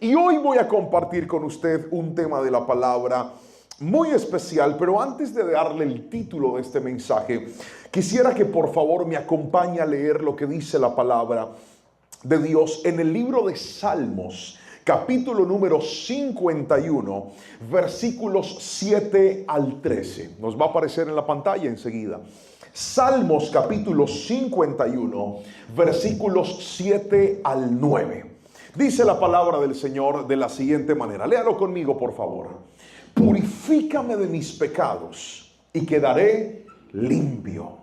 Y hoy voy a compartir con usted un tema de la palabra muy especial, pero antes de darle el título de este mensaje, quisiera que por favor me acompañe a leer lo que dice la palabra de Dios en el libro de Salmos, capítulo número 51, versículos 7 al 13. Nos va a aparecer en la pantalla enseguida. Salmos capítulo 51, versículos 7 al 9. Dice la palabra del Señor de la siguiente manera. Léalo conmigo, por favor. Purifícame de mis pecados y quedaré limpio.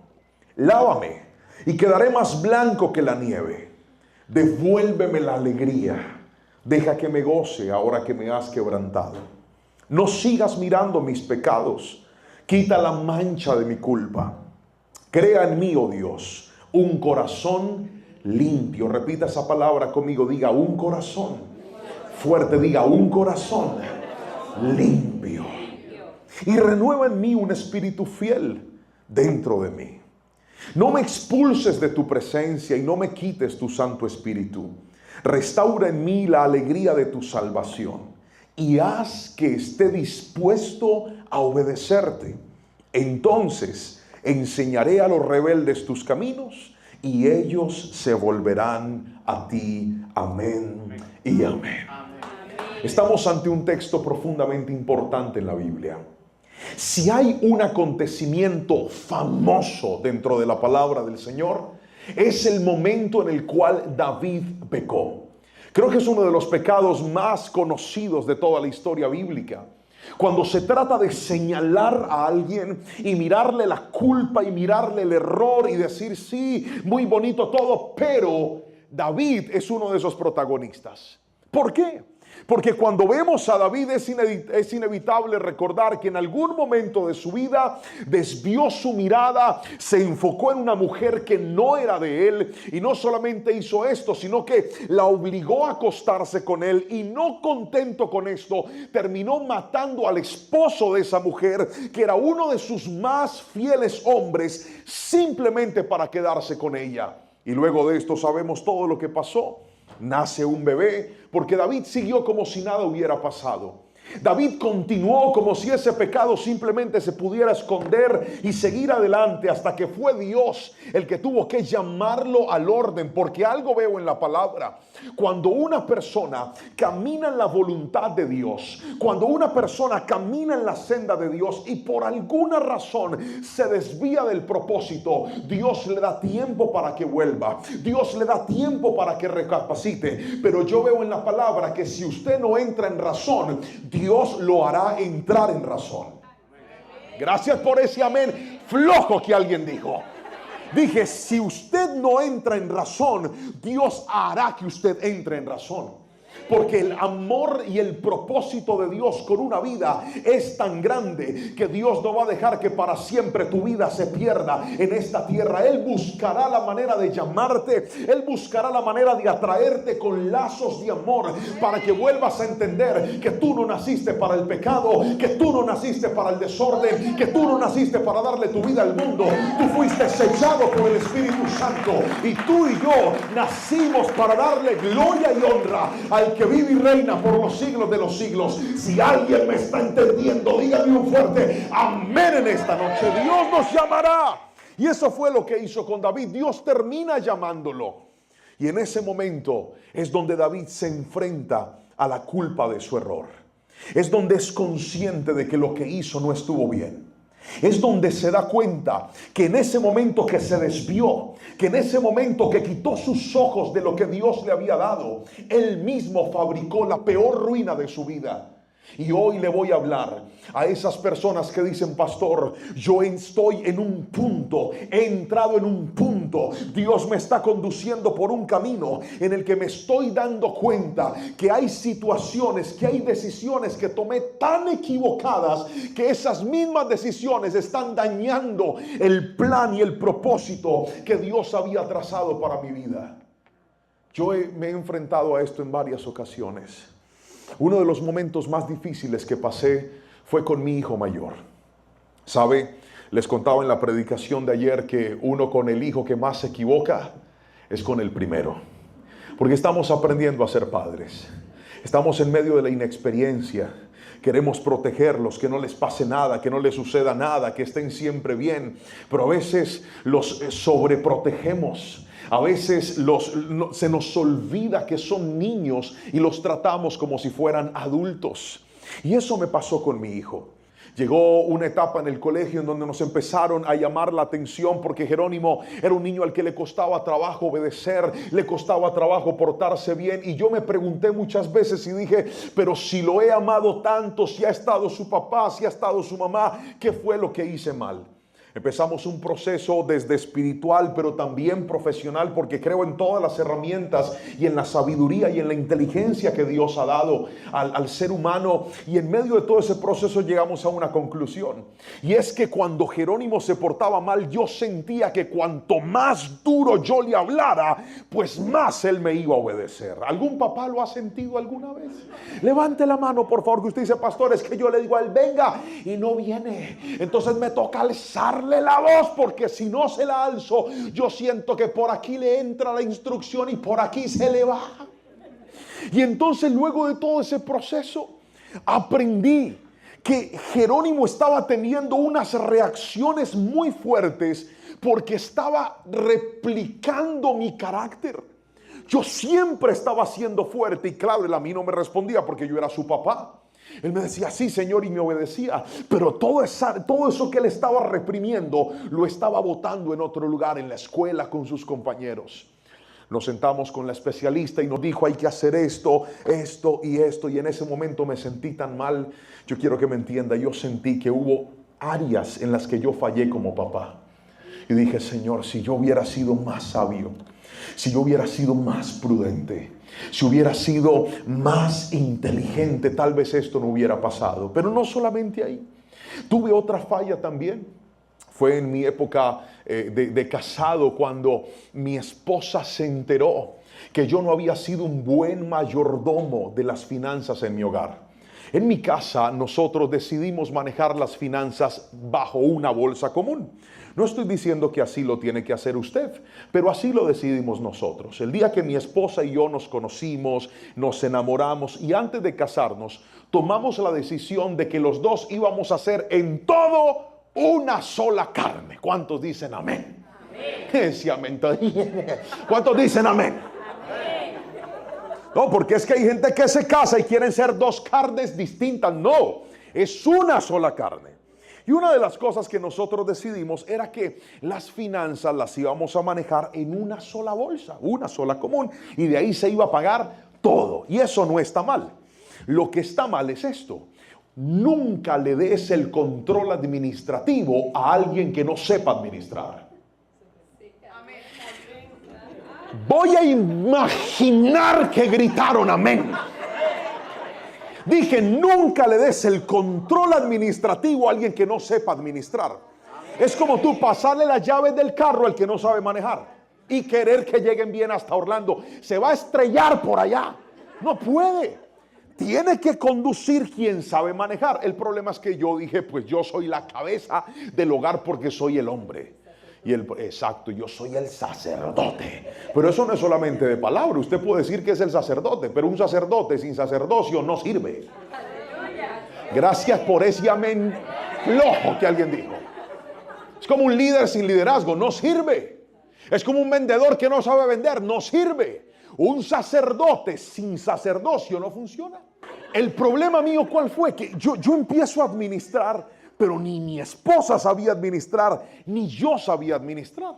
Lávame y quedaré más blanco que la nieve. Devuélveme la alegría. Deja que me goce ahora que me has quebrantado. No sigas mirando mis pecados. Quita la mancha de mi culpa. Crea en mí, oh Dios, un corazón limpio. Repita esa palabra conmigo. Diga un corazón. Fuerte, diga un corazón limpio. Y renueva en mí un espíritu fiel dentro de mí. No me expulses de tu presencia y no me quites tu Santo Espíritu. Restaura en mí la alegría de tu salvación y haz que esté dispuesto a obedecerte. Entonces enseñaré a los rebeldes tus caminos y ellos se volverán a ti. Amén y amén. Estamos ante un texto profundamente importante en la Biblia. Si hay un acontecimiento famoso dentro de la palabra del Señor, es el momento en el cual David pecó. Creo que es uno de los pecados más conocidos de toda la historia bíblica. Cuando se trata de señalar a alguien y mirarle la culpa y mirarle el error y decir, sí, muy bonito todo, pero David es uno de esos protagonistas. ¿Por qué? Porque cuando vemos a David es inevitable recordar que en algún momento de su vida desvió su mirada, se enfocó en una mujer que no era de él y no solamente hizo esto, sino que la obligó a acostarse con él y no contento con esto, terminó matando al esposo de esa mujer que era uno de sus más fieles hombres simplemente para quedarse con ella. Y luego de esto sabemos todo lo que pasó. Nace un bebé porque David siguió como si nada hubiera pasado. David continuó como si ese pecado simplemente se pudiera esconder y seguir adelante hasta que fue Dios el que tuvo que llamarlo al orden, porque algo veo en la palabra. Cuando una persona camina en la voluntad de Dios, cuando una persona camina en la senda de Dios y por alguna razón se desvía del propósito, Dios le da tiempo para que vuelva, Dios le da tiempo para que recapacite. Pero yo veo en la palabra que si usted no entra en razón, Dios lo hará entrar en razón. Gracias por ese amén flojo que alguien dijo. Dije, si usted no entra en razón, Dios hará que usted entre en razón. Porque el amor y el propósito de Dios con una vida es tan grande que Dios no va a dejar que para siempre tu vida se pierda en esta tierra. Él buscará la manera de llamarte, Él buscará la manera de atraerte con lazos de amor para que vuelvas a entender que tú no naciste para el pecado, que tú no naciste para el desorden, que tú no naciste para darle tu vida al mundo. Tú fuiste sellado por el Espíritu Santo y tú y yo nacimos para darle gloria y honra al que vive y reina por los siglos de los siglos. Si alguien me está entendiendo, dígame un fuerte amén en esta noche. Dios nos llamará. Y eso fue lo que hizo con David. Dios termina llamándolo. Y en ese momento es donde David se enfrenta a la culpa de su error. Es donde es consciente de que lo que hizo no estuvo bien. Es donde se da cuenta que en ese momento que se desvió, que en ese momento que quitó sus ojos de lo que Dios le había dado, él mismo fabricó la peor ruina de su vida. Y hoy le voy a hablar a esas personas que dicen, pastor, yo estoy en un punto, he entrado en un punto, Dios me está conduciendo por un camino en el que me estoy dando cuenta que hay situaciones, que hay decisiones que tomé tan equivocadas que esas mismas decisiones están dañando el plan y el propósito que Dios había trazado para mi vida. Yo me he enfrentado a esto en varias ocasiones. Uno de los momentos más difíciles que pasé fue con mi hijo mayor. ¿Sabe? Les contaba en la predicación de ayer que uno con el hijo que más se equivoca es con el primero. Porque estamos aprendiendo a ser padres. Estamos en medio de la inexperiencia. Queremos protegerlos, que no les pase nada, que no les suceda nada, que estén siempre bien. Pero a veces los sobreprotegemos. A veces se nos olvida que son niños y los tratamos como si fueran adultos. Y eso me pasó con mi hijo. Llegó una etapa en el colegio en donde nos empezaron a llamar la atención porque Jerónimo era un niño al que le costaba trabajo obedecer, le costaba trabajo portarse bien. Y yo me pregunté muchas veces y dije, pero si lo he amado tanto, si ha estado su papá, si ha estado su mamá, ¿qué fue lo que hice mal? Empezamos un proceso desde espiritual, pero también profesional, porque creo en todas las herramientas y en la sabiduría y en la inteligencia que Dios ha dado al ser humano. Y en medio de todo ese proceso llegamos a una conclusión. Y es que cuando Jerónimo se portaba mal, yo sentía que cuanto más duro yo le hablara, pues más él me iba a obedecer. ¿Algún papá lo ha sentido alguna vez? Levante la mano, por favor, que usted dice, pastor, es que yo le digo a él, venga, y no viene. Entonces me toca alzarle la voz, porque si no se la alzo, yo siento que por aquí le entra la instrucción y por aquí se le va. Y entonces luego de todo ese proceso aprendí que Jerónimo estaba teniendo unas reacciones muy fuertes porque estaba replicando mi carácter. Yo siempre estaba siendo fuerte y claro, él a mí no me respondía porque yo era su papá. Él me decía, sí, Señor, y me obedecía. Pero todo eso que él estaba reprimiendo, lo estaba botando en otro lugar, en la escuela, con sus compañeros. Nos sentamos con la especialista y nos dijo, hay que hacer esto, esto y esto. Y en ese momento me sentí tan mal. Yo quiero que me entienda, yo sentí que hubo áreas en las que yo fallé como papá. Y dije, Señor, si yo hubiera sido más sabio, si yo hubiera sido más prudente, si hubiera sido más inteligente, tal vez esto no hubiera pasado. Pero no solamente ahí. Tuve otra falla también. Fue en mi época de casado, cuando mi esposa se enteró que yo no había sido un buen mayordomo de las finanzas en mi hogar. En mi casa nosotros decidimos manejar las finanzas bajo una bolsa común. No estoy diciendo que así lo tiene que hacer usted, pero así lo decidimos nosotros. El día que mi esposa y yo nos conocimos, nos enamoramos y antes de casarnos, tomamos la decisión de que los dos íbamos a ser en todo una sola carne. ¿Cuántos dicen amén? Amén. Sí, amén. ¿Cuántos dicen amén? Amén. No, porque es que hay gente que se casa y quieren ser dos carnes distintas. No, es una sola carne. Y una de las cosas que nosotros decidimos era que las finanzas las íbamos a manejar en una sola bolsa, una sola común, y de ahí se iba a pagar todo. Y eso no está mal. Lo que está mal es esto. Nunca le des el control administrativo a alguien que no sepa administrar. Voy a imaginar que gritaron amén. Dije, nunca le des el control administrativo a alguien que no sepa administrar. Es como tú pasarle las llaves del carro al que no sabe manejar y querer que lleguen bien hasta Orlando. Se va a estrellar por allá. No puede. Tiene que conducir quien sabe manejar. El problema es que yo dije, pues yo soy la cabeza del hogar porque soy el hombre. Exacto, yo soy el sacerdote. Pero eso no es solamente de palabra. Usted puede decir que es el sacerdote, pero un sacerdote sin sacerdocio no sirve. Gracias por ese amén flojo que alguien dijo. Es como un líder sin liderazgo, no sirve. Es como un vendedor que no sabe vender, no sirve. Un sacerdote sin sacerdocio no funciona. El problema mío, ¿cuál fue? Que yo empiezo a administrar, pero ni mi esposa sabía administrar, ni yo sabía administrar.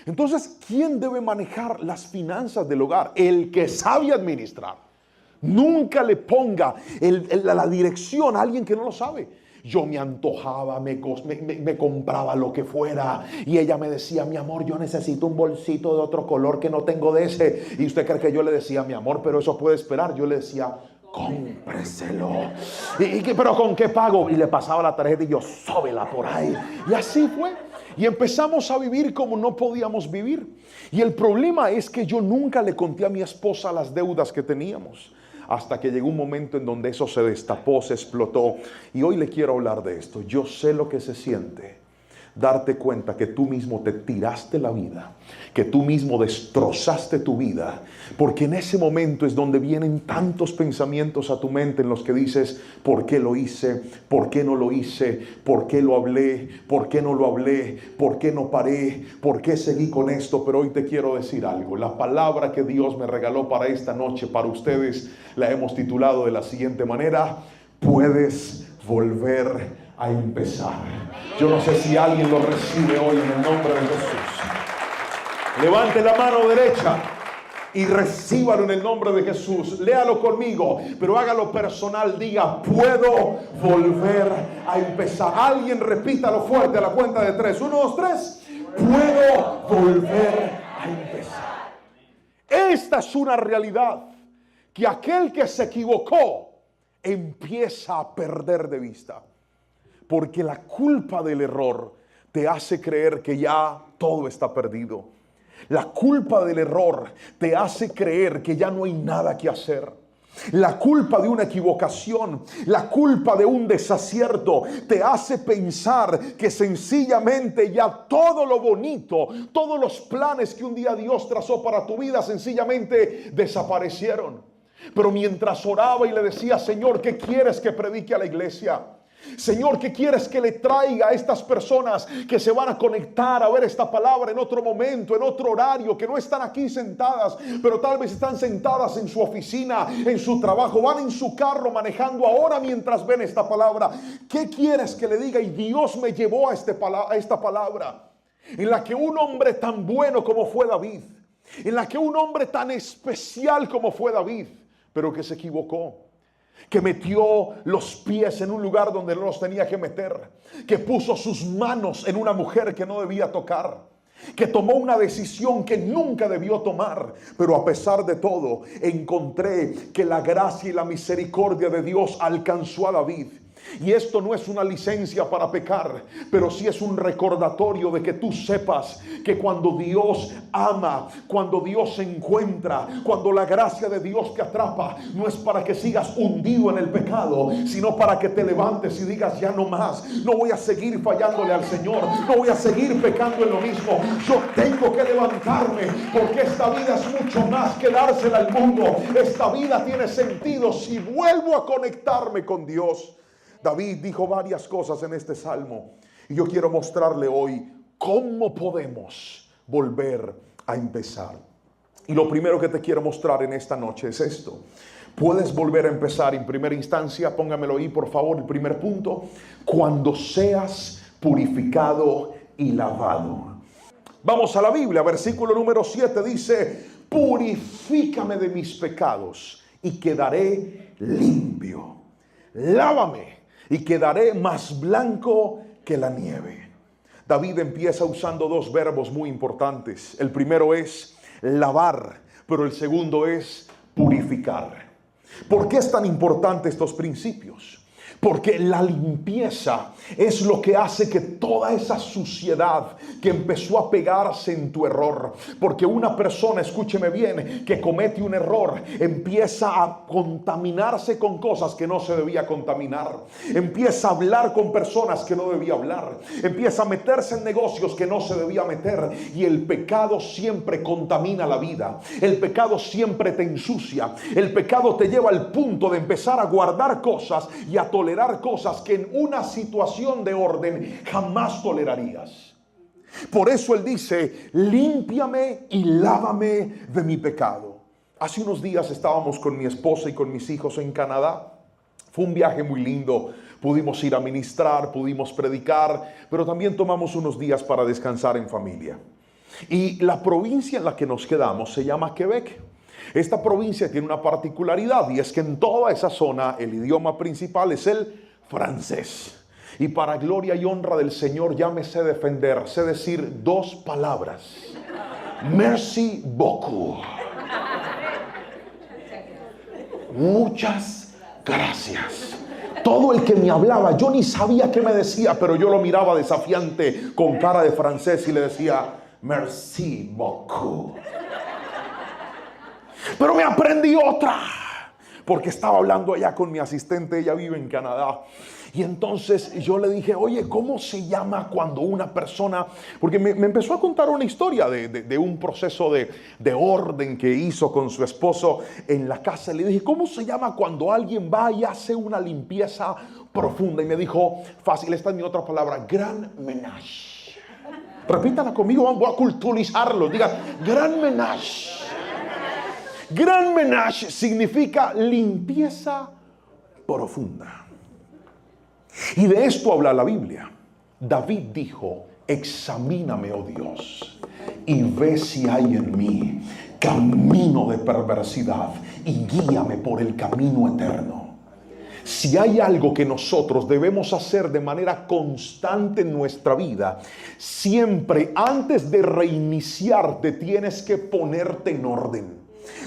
Entonces, ¿quién debe manejar las finanzas del hogar? El que sabe administrar. Nunca le ponga la dirección a alguien que no lo sabe. Yo me antojaba, me compraba lo que fuera y ella me decía, mi amor, yo necesito un bolsito de otro color que no tengo de ese. Y usted cree que yo le decía, mi amor, pero eso puede esperar. Yo le decía, cómpreselo. ¿Pero con qué pago? Y le pasaba la tarjeta y yo, sóbela por ahí. Y así fue. Y empezamos a vivir como no podíamos vivir. Y el problema es que yo nunca le conté a mi esposa las deudas que teníamos. Hasta que llegó un momento en donde eso se destapó, se explotó. Y hoy le quiero hablar de esto. Yo sé lo que se siente darte cuenta que tú mismo te tiraste la vida, que tú mismo destrozaste tu vida, porque en ese momento es donde vienen tantos pensamientos a tu mente en los que dices: ¿por qué lo hice? ¿Por qué no lo hice? ¿Por qué lo hablé? ¿Por qué no lo hablé? ¿Por qué no paré? ¿Por qué seguí con esto? Pero hoy te quiero decir algo. La palabra que Dios me regaló para esta noche, para ustedes, la hemos titulado de la siguiente manera: puedes volver a empezar. Yo no sé si alguien lo recibe hoy en el nombre de Jesús. Levante la mano derecha y recíbalo en el nombre de Jesús. Léalo conmigo, pero hágalo personal. Diga: puedo volver a empezar. Alguien repítalo fuerte a la cuenta de 3. 1, 2, 3. Puedo volver a empezar. Esta es una realidad que aquel que se equivocó empieza a perder de vista, porque la culpa del error te hace creer que ya todo está perdido. La culpa del error te hace creer que ya no hay nada que hacer. La culpa de una equivocación, la culpa de un desacierto te hace pensar que sencillamente ya todo lo bonito, todos los planes que un día Dios trazó para tu vida sencillamente desaparecieron. Pero mientras oraba y le decía: Señor, ¿qué quieres que predique a la iglesia? Señor, ¿qué quieres que le traiga a estas personas que se van a conectar a ver esta palabra en otro momento, en otro horario, que no están aquí sentadas, pero tal vez están sentadas en su oficina, en su trabajo, van en su carro manejando ahora mientras ven esta palabra? ¿Qué quieres que le diga? Y Dios me llevó a esta palabra en la que un hombre tan bueno como fue David, en la que un hombre tan especial como fue David, pero que se equivocó, que metió los pies en un lugar donde no los tenía que meter, que puso sus manos en una mujer que no debía tocar, que tomó una decisión que nunca debió tomar. Pero a pesar de todo, encontré que la gracia y la misericordia de Dios alcanzó a David. Y esto no es una licencia para pecar, pero sí es un recordatorio de que tú sepas que cuando Dios ama, cuando Dios se encuentra, cuando la gracia de Dios te atrapa, no es para que sigas hundido en el pecado, sino para que te levantes y digas: ya no más, no voy a seguir fallándole al Señor, no voy a seguir pecando en lo mismo. Yo tengo que levantarme, porque esta vida es mucho más que dársela al mundo. Esta vida tiene sentido si vuelvo a conectarme con Dios. David dijo varias cosas en este salmo, y yo quiero mostrarle hoy cómo podemos volver a empezar. Y lo primero que te quiero mostrar en esta noche es esto: puedes volver a empezar. En primera instancia, póngamelo ahí por favor, el primer punto: cuando seas purificado y lavado. Vamos a la Biblia, versículo número 7 dice: purifícame de mis pecados y quedaré limpio. Lávame y quedaré más blanco que la nieve. David empieza usando dos verbos muy importantes. El primero es lavar, pero el segundo es purificar. ¿Por qué es tan importante estos principios? Porque la limpieza es lo que hace que toda esa suciedad que empezó a pegarse en tu error, porque una persona, escúcheme bien, que comete un error, empieza a contaminarse con cosas que no se debía contaminar, empieza a hablar con personas que no debía hablar, empieza a meterse en negocios que no se debía meter, y el pecado siempre contamina la vida, el pecado siempre te ensucia, el pecado te lleva al punto de empezar a guardar cosas y a tolerar cosas que en una situación de orden jamás tolerarías. Por eso él dice: límpiame y lávame de mi pecado. Hace unos días estábamos con mi esposa y con mis hijos en Canadá. Fue un viaje muy lindo. Pudimos ir a ministrar, pudimos predicar, pero también tomamos unos días para descansar en familia. Y la provincia en la que nos quedamos se llama Quebec. Esta provincia tiene una particularidad, y es que en toda esa zona el idioma principal es el francés. Y para gloria y honra del Señor ya me sé defender, sé decir dos palabras: merci beaucoup. Muchas gracias. Todo el que me hablaba, yo ni sabía qué me decía, pero yo lo miraba desafiante con cara de francés y le decía: merci beaucoup. Pero me aprendí otra. porque estaba hablando allá con mi asistente, ella vive en Canadá. Y entonces yo le dije, oye, ¿cómo se llama cuando una persona? Porque me empezó a contar una historia de un proceso de orden que hizo con su esposo en la casa. Le dije, ¿cómo se llama cuando alguien va y hace una limpieza profunda? Y me dijo, fácil, esta es mi otra palabra, gran menage. Repítala conmigo, voy a culturizarlo. Diga, gran menage. Gran menage significa limpieza profunda. Y de esto habla la Biblia. David dijo, examíname, oh Dios, y ve si hay en mí camino de perversidad y guíame por el camino eterno. Si hay algo que nosotros debemos hacer de manera constante en nuestra vida, siempre antes de reiniciarte tienes que ponerte en orden.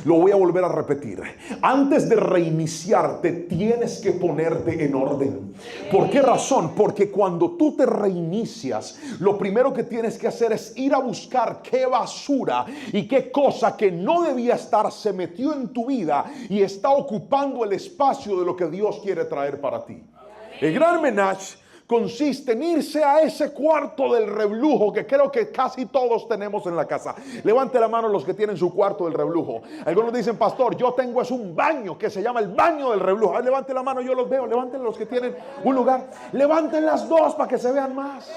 Lo voy a volver a repetir. Antes de reiniciarte tienes que ponerte en orden. ¿Por qué razón? Porque cuando tú te reinicias, lo primero que tienes que hacer es ir a buscar qué basura y qué cosa que no debía estar se metió en tu vida y está ocupando el espacio de lo que Dios quiere traer para ti. El gran menage consiste en irse a ese cuarto del reblujo que creo que casi todos tenemos en la casa. Levante la mano los que tienen su cuarto del reblujo. Algunos dicen, pastor, yo tengo es un baño que se llama el baño del reblujo. A ver, levante la mano, yo los veo. Levanten los que tienen un lugar. Levanten las dos para que se vean más.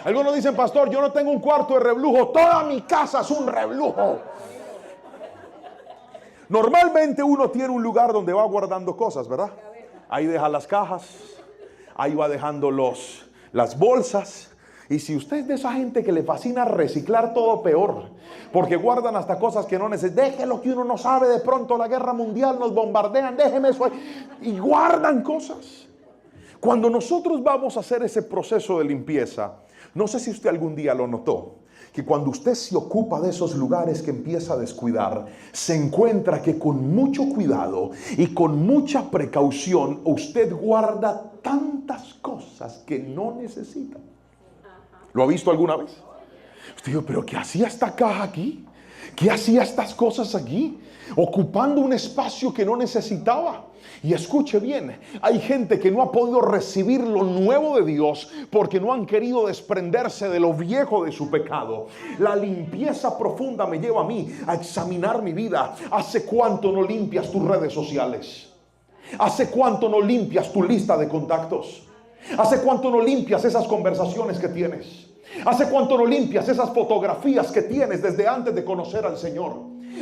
Algunos dicen, pastor, yo no tengo un cuarto de reblujo. Toda mi casa es un reblujo. Normalmente uno tiene un lugar donde va guardando cosas, ¿verdad? Ahí deja las cajas. Ahí va dejando las bolsas. Y si usted es de esa gente que le fascina reciclar todo, peor. Porque guardan hasta cosas que no necesitan. Déjelo que uno no sabe, de pronto la guerra mundial nos bombardean. Déjeme eso ahí. Y guardan cosas. Cuando nosotros vamos a hacer ese proceso de limpieza, no sé si usted algún día lo notó, que cuando usted se ocupa de esos lugares que empieza a descuidar, se encuentra que con mucho cuidado y con mucha precaución usted guarda tantas cosas que no necesita. ¿Lo ha visto alguna vez? Usted dice, pero ¿qué hacía esta caja aquí? ¿Qué hacía estas cosas aquí? Ocupando un espacio que no necesitaba. Y escuche bien, hay gente que no ha podido recibir lo nuevo de Dios porque no han querido desprenderse de lo viejo de su pecado. La limpieza profunda me lleva a mí a examinar mi vida. ¿Hace cuánto no limpias tus redes sociales? ¿Hace cuánto no limpias tu lista de contactos? ¿Hace cuánto no limpias esas conversaciones que tienes? ¿Hace cuánto no limpias esas fotografías que tienes desde antes de conocer al Señor?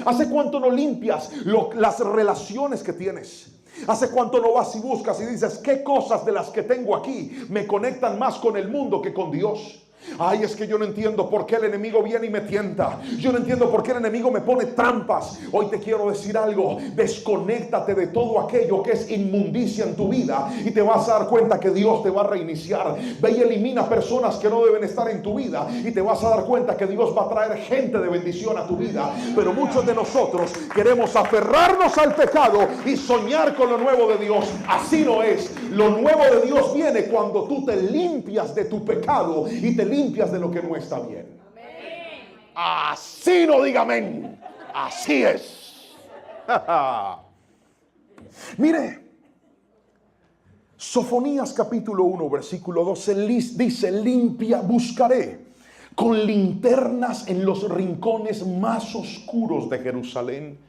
¿Hace cuánto no limpias las relaciones que tienes? ¿Hace cuánto no vas y buscas y dices, qué cosas de las que tengo aquí me conectan más con el mundo que con Dios? Ay, es que yo no entiendo por qué el enemigo viene y me tienta. Yo no entiendo por qué el enemigo me pone trampas. Hoy te quiero decir algo. Desconéctate de todo aquello que es inmundicia en tu vida y te vas a dar cuenta que Dios te va a reiniciar. Ve y elimina personas que no deben estar en tu vida y te vas a dar cuenta que Dios va a traer gente de bendición a tu vida. Pero muchos de nosotros queremos aferrarnos al pecado y soñar con lo nuevo de Dios. Así no es. Lo nuevo de Dios viene cuando tú te limpias de tu pecado y te limpias de lo que no está bien. Amén. Así no diga amén. Así es. Mire, Sofonías capítulo 1 versículo 12 dice, limpia buscaré con linternas en los rincones más oscuros de Jerusalén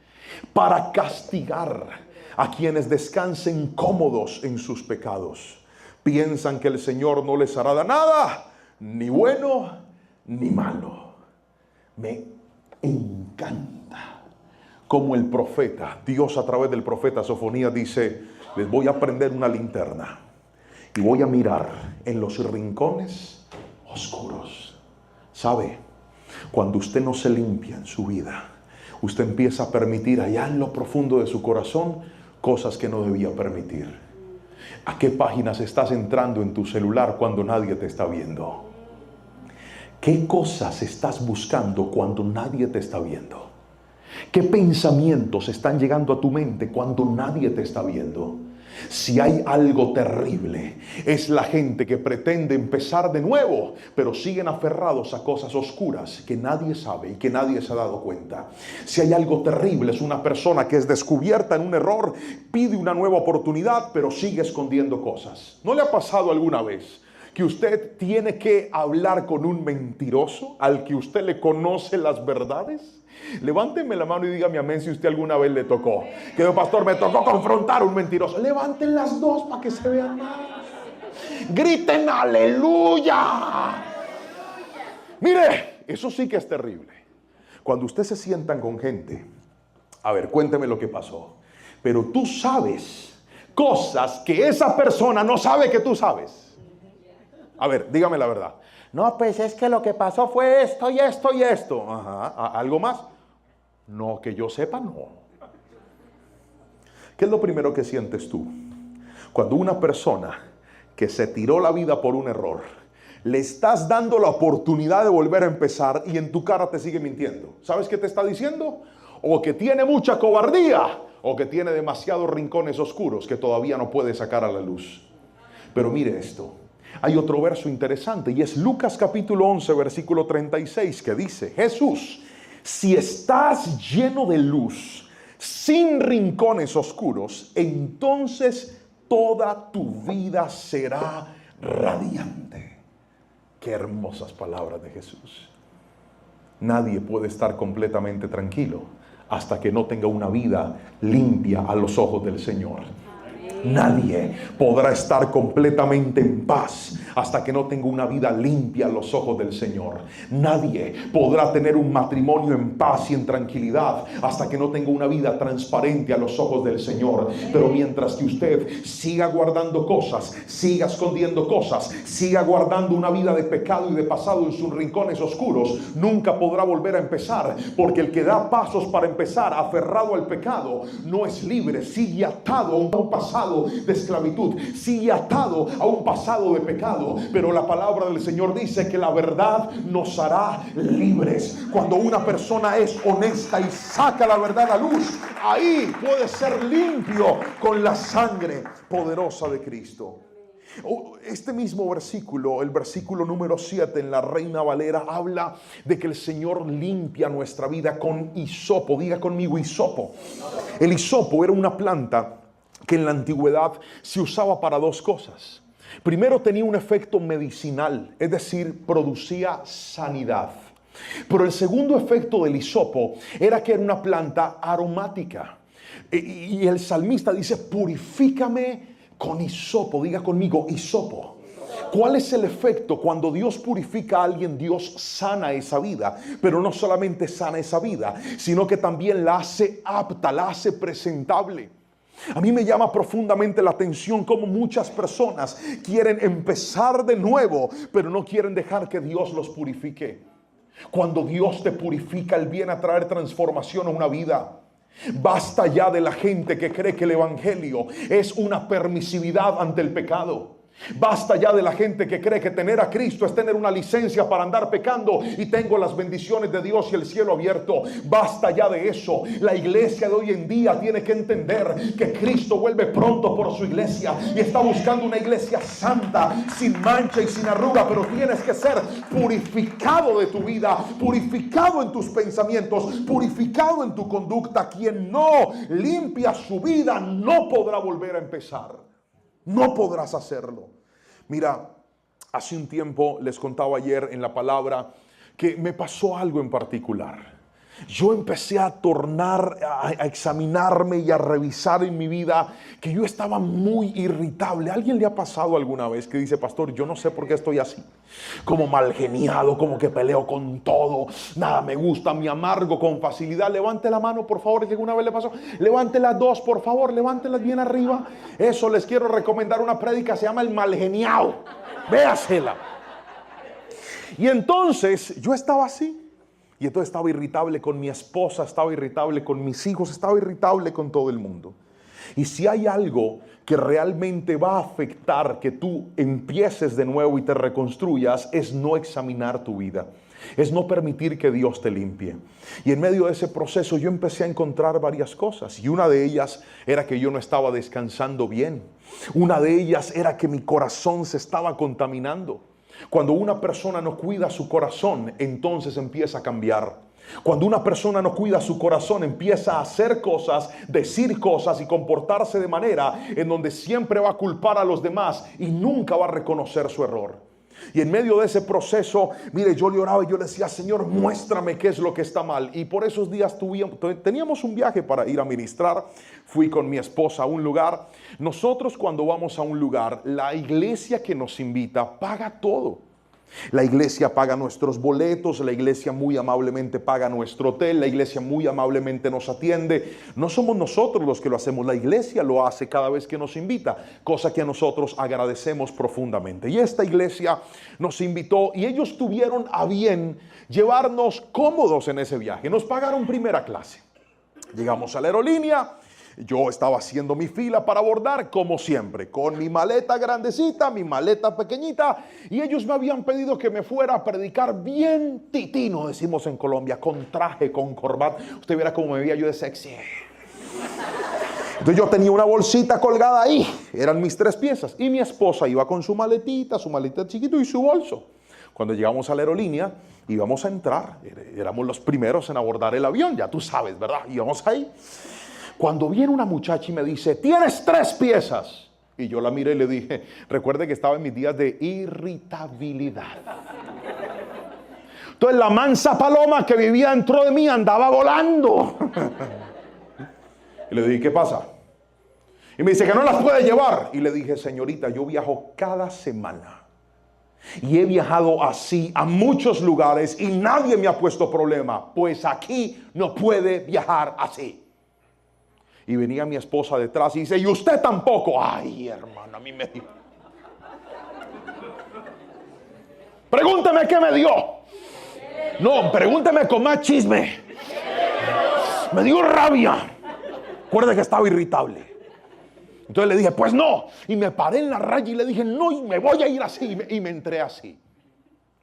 para castigar a quienes descansen cómodos en sus pecados. Piensan que el Señor no les hará nada, ni bueno ni malo. Me encanta como el profeta, Dios a través del profeta Sofonías dice, les voy a prender una linterna y voy a mirar en los rincones oscuros. ¿Sabe? Cuando usted no se limpia en su vida, usted empieza a permitir allá en lo profundo de su corazón cosas que no debía permitir. ¿A qué páginas estás entrando en tu celular cuando nadie te está viendo? ¿Qué cosas estás buscando cuando nadie te está viendo? ¿Qué pensamientos están llegando a tu mente cuando nadie te está viendo? Si hay algo terrible, es la gente que pretende empezar de nuevo, pero siguen aferrados a cosas oscuras que nadie sabe y que nadie se ha dado cuenta. Si hay algo terrible, es una persona que es descubierta en un error, pide una nueva oportunidad, pero sigue escondiendo cosas. ¿No le ha pasado alguna vez que usted tiene que hablar con un mentiroso al que usted le conoce las verdades? Levánteme la mano y dígame amén si usted alguna vez le tocó. Que pastor, me tocó confrontar a un mentiroso. Levanten las dos para que se vean más. Griten aleluya. Mire, eso sí que es terrible. Cuando usted se sientan con gente, a ver, cuénteme lo que pasó. Pero tú sabes cosas que esa persona no sabe que tú sabes. A ver, dígame la verdad. No, pues es que lo que pasó fue esto y esto y esto. Ajá, ¿algo más? No, que yo sepa, no. ¿Qué es lo primero que sientes tú? Cuando una persona que se tiró la vida por un error, le estás dando la oportunidad de volver a empezar y en tu cara te sigue mintiendo. ¿Sabes qué te está diciendo? O que tiene mucha cobardía, o que tiene demasiados rincones oscuros que todavía no puede sacar a la luz. Pero mire esto. Hay otro verso interesante y es Lucas capítulo 11 versículo 36 que dice: Jesús, si estás lleno de luz, sin rincones oscuros, entonces toda tu vida será radiante. Qué hermosas palabras de Jesús. Nadie puede estar completamente tranquilo hasta que no tenga una vida limpia a los ojos del Señor. Nadie podrá estar completamente en paz hasta que no tenga una vida limpia a los ojos del Señor. Nadie podrá tener un matrimonio en paz y en tranquilidad hasta que no tenga una vida transparente a los ojos del Señor. Pero mientras que usted siga guardando cosas, siga escondiendo cosas, siga guardando una vida de pecado y de pasado en sus rincones oscuros, nunca podrá volver a empezar, porque el que da pasos para empezar aferrado al pecado no es libre, sigue atado a un pasado de esclavitud, sigue atado a un pasado de pecado. Pero la palabra del Señor dice que la verdad nos hará libres. Cuando una persona es honesta y saca la verdad a luz, ahí puede ser limpio con la sangre poderosa de Cristo. Este mismo versículo, el versículo número 7 en la Reina Valera, habla de que el Señor limpia nuestra vida con hisopo. Diga conmigo, hisopo. El hisopo era una planta que en la antigüedad se usaba para dos cosas. Primero, tenía un efecto medicinal, es decir, producía sanidad. Pero el segundo efecto del hisopo era que era una planta aromática. Y el salmista dice: purifícame con hisopo. Diga conmigo, hisopo. ¿Cuál es el efecto? Cuando Dios purifica a alguien, Dios sana esa vida. Pero no solamente sana esa vida, sino que también la hace apta, la hace presentable. A mí me llama profundamente la atención cómo muchas personas quieren empezar de nuevo, pero no quieren dejar que Dios los purifique. Cuando Dios te purifica, Él viene a traer transformación a una vida. Basta ya de la gente que cree que el evangelio es una permisividad ante el pecado. Basta ya de la gente que cree que tener a Cristo es tener una licencia para andar pecando y tengo las bendiciones de Dios y el cielo abierto. Basta ya de eso. La iglesia de hoy en día tiene que entender que Cristo vuelve pronto por su iglesia y está buscando una iglesia santa, sin mancha y sin arruga. Pero tienes que ser purificado de tu vida, purificado en tus pensamientos, purificado en tu conducta. Quien no limpia su vida no podrá volver a empezar. No podrás hacerlo. Mira, hace un tiempo les contaba ayer en la palabra que me pasó algo en particular. Yo empecé a examinarme y a revisar en mi vida que yo estaba muy irritable. ¿A alguien le ha pasado alguna vez que dice: pastor, yo no sé por qué estoy así? Como mal geniado, como que peleo con todo, nada me gusta, me amargo con facilidad. Levante la mano, por favor, si alguna vez le pasó. Levante las dos, por favor, levántelas bien arriba. Eso, les quiero recomendar una prédica, se llama El Mal Geniado. Véasela. Y entonces yo estaba así. Y entonces estaba irritable con mi esposa, estaba irritable con mis hijos, estaba irritable con todo el mundo. Y si hay algo que realmente va a afectar que tú empieces de nuevo y te reconstruyas, es no examinar tu vida. es no permitir que Dios te limpie. Y en medio de ese proceso yo empecé a encontrar varias cosas. Y una de ellas era que yo no estaba descansando bien. Una de ellas era que mi corazón se estaba contaminando. Cuando una persona no cuida su corazón, entonces empieza a cambiar. Cuando una persona no cuida su corazón, empieza a hacer cosas, decir cosas y comportarse de manera en donde siempre va a culpar a los demás y nunca va a reconocer su error. Y en medio de ese proceso, mire, yo le oraba y yo le decía, Señor, muéstrame qué es lo que está mal. Y por esos días teníamos un viaje para ir a ministrar. Fui con mi esposa a un lugar. Nosotros, cuando vamos a un lugar, la iglesia que nos invita paga todo. La iglesia paga nuestros boletos, la iglesia muy amablemente paga nuestro hotel, la iglesia muy amablemente nos atiende. No somos nosotros los que lo hacemos, la iglesia lo hace cada vez que nos invita, cosa que a nosotros agradecemos profundamente. Y esta iglesia nos invitó y ellos tuvieron a bien llevarnos cómodos en ese viaje. Nos pagaron primera clase. Llegamos a la aerolínea. Yo estaba haciendo mi fila para abordar, como siempre, con mi maleta grandecita, mi maleta pequeñita, y ellos me habían pedido que me fuera a predicar bien titino, decimos en Colombia, con traje, con corbata. Usted viera cómo me veía yo de sexy. Entonces yo tenía una bolsita colgada ahí, eran mis 3 piezas, y mi esposa iba con su maletita chiquito y su bolso. Cuando llegamos a la aerolínea, íbamos a entrar, éramos los primeros en abordar el avión, ya tú sabes, ¿verdad? Íbamos ahí. Cuando viene una muchacha y me dice, tienes 3 piezas. Y yo la miré y le dije, recuerde que estaba en mis días de irritabilidad. Entonces la mansa paloma que vivía dentro de mí andaba volando. Y le dije, ¿qué pasa? Y me dice que no las puede llevar. Y le dije, señorita, yo viajo cada semana. Y he viajado así a muchos lugares y nadie me ha puesto problema. Pues aquí no puede viajar así. Y venía mi esposa detrás y dice, y usted tampoco. Ay, hermano, a mí me dio. Pregúnteme qué me dio. No, pregúnteme con más chisme. Me dio rabia. Recuerde que estaba irritable. Entonces le dije, pues no. Y me paré en la raya y le dije, no, y me voy a ir así. Y me entré así.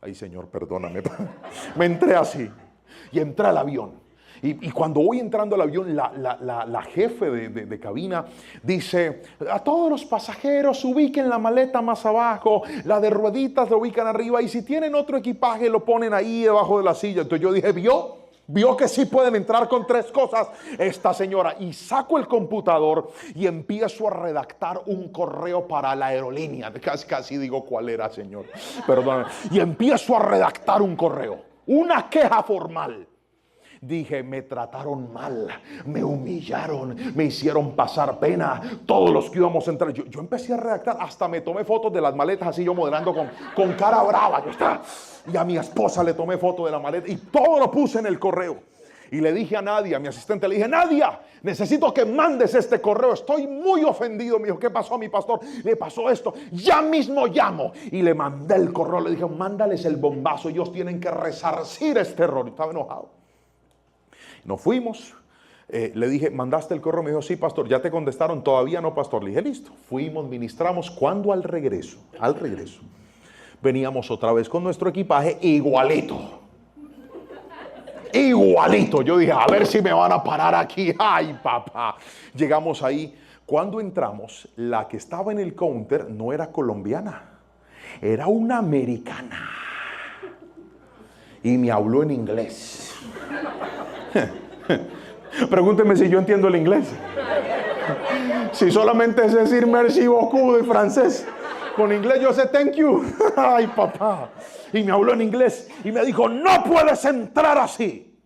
Ay, Señor, perdóname. Me entré así. Y entré al avión. Y cuando voy entrando al avión, la jefe de cabina dice, a todos los pasajeros ubiquen la maleta más abajo, la de rueditas la ubican arriba, y si tienen otro equipaje lo ponen ahí debajo de la silla. Entonces yo dije, ¿Vio que sí pueden entrar con 3 cosas esta señora? Y saco el computador y empiezo a redactar un correo para la aerolínea. Casi digo cuál era, señor. Perdóname. Y empiezo a redactar un correo, una queja formal. Dije, me trataron mal, me humillaron, me hicieron pasar pena, todos los que íbamos a entrar. Yo empecé a redactar, hasta me tomé fotos de las maletas, así yo modelando con cara brava. Y a mi esposa le tomé foto de la maleta y todo lo puse en el correo. Y le dije a Nadia, mi asistente, le dije, Nadia, necesito que mandes este correo, estoy muy ofendido. Me dijo, ¿qué pasó a mi pastor? Le pasó esto, ya mismo llamo. Y le mandé el correo, le dije, mándales el bombazo, ellos tienen que resarcir este error. Y estaba enojado. Nos fuimos, le dije, ¿mandaste el correo? Me dijo, sí, pastor. ¿Ya te contestaron? Todavía no, pastor. Le dije, listo. Fuimos, ministramos. Cuando al regreso, veníamos otra vez con nuestro equipaje igualito. Yo dije, a ver si me van a parar aquí. Ay, papá. Llegamos ahí. Cuando entramos, la que estaba en el counter no era colombiana, era una americana. Y me habló en inglés. Pregúnteme si yo entiendo el inglés. Si solamente sé decir merci beaucoup de francés, con inglés yo sé thank you. Ay, papá. Y me habló en inglés y me dijo, no puedes entrar así.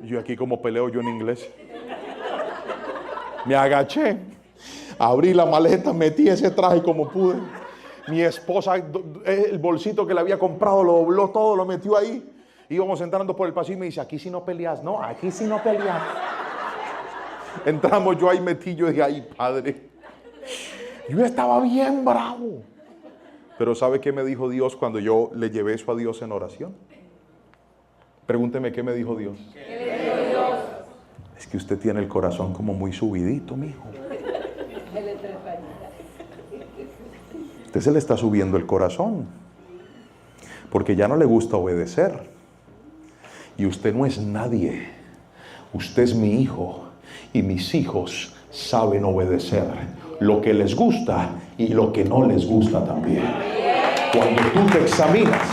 Y yo aquí como peleo yo en inglés. Me agaché, abrí la maleta, metí ese traje como pude. Mi esposa, el bolsito que le había comprado, lo dobló todo, lo metió ahí. Íbamos entrando por el pasillo y me dice, aquí sí no peleas. No, aquí sí no peleas. Entramos, yo ahí metí, yo dije, ay, padre. Yo estaba bien bravo. Pero ¿sabe qué me dijo Dios cuando yo le llevé eso a Dios en oración? Pregúnteme qué me dijo Dios. ¿Qué dijo Dios? Es que usted tiene el corazón como muy subidito, mijo. Usted se le está subiendo el corazón. Porque ya no le gusta obedecer. Y usted no es nadie. Usted es mi hijo. Y mis hijos saben obedecer lo que les gusta y lo que no les gusta también. Cuando tú te examinas,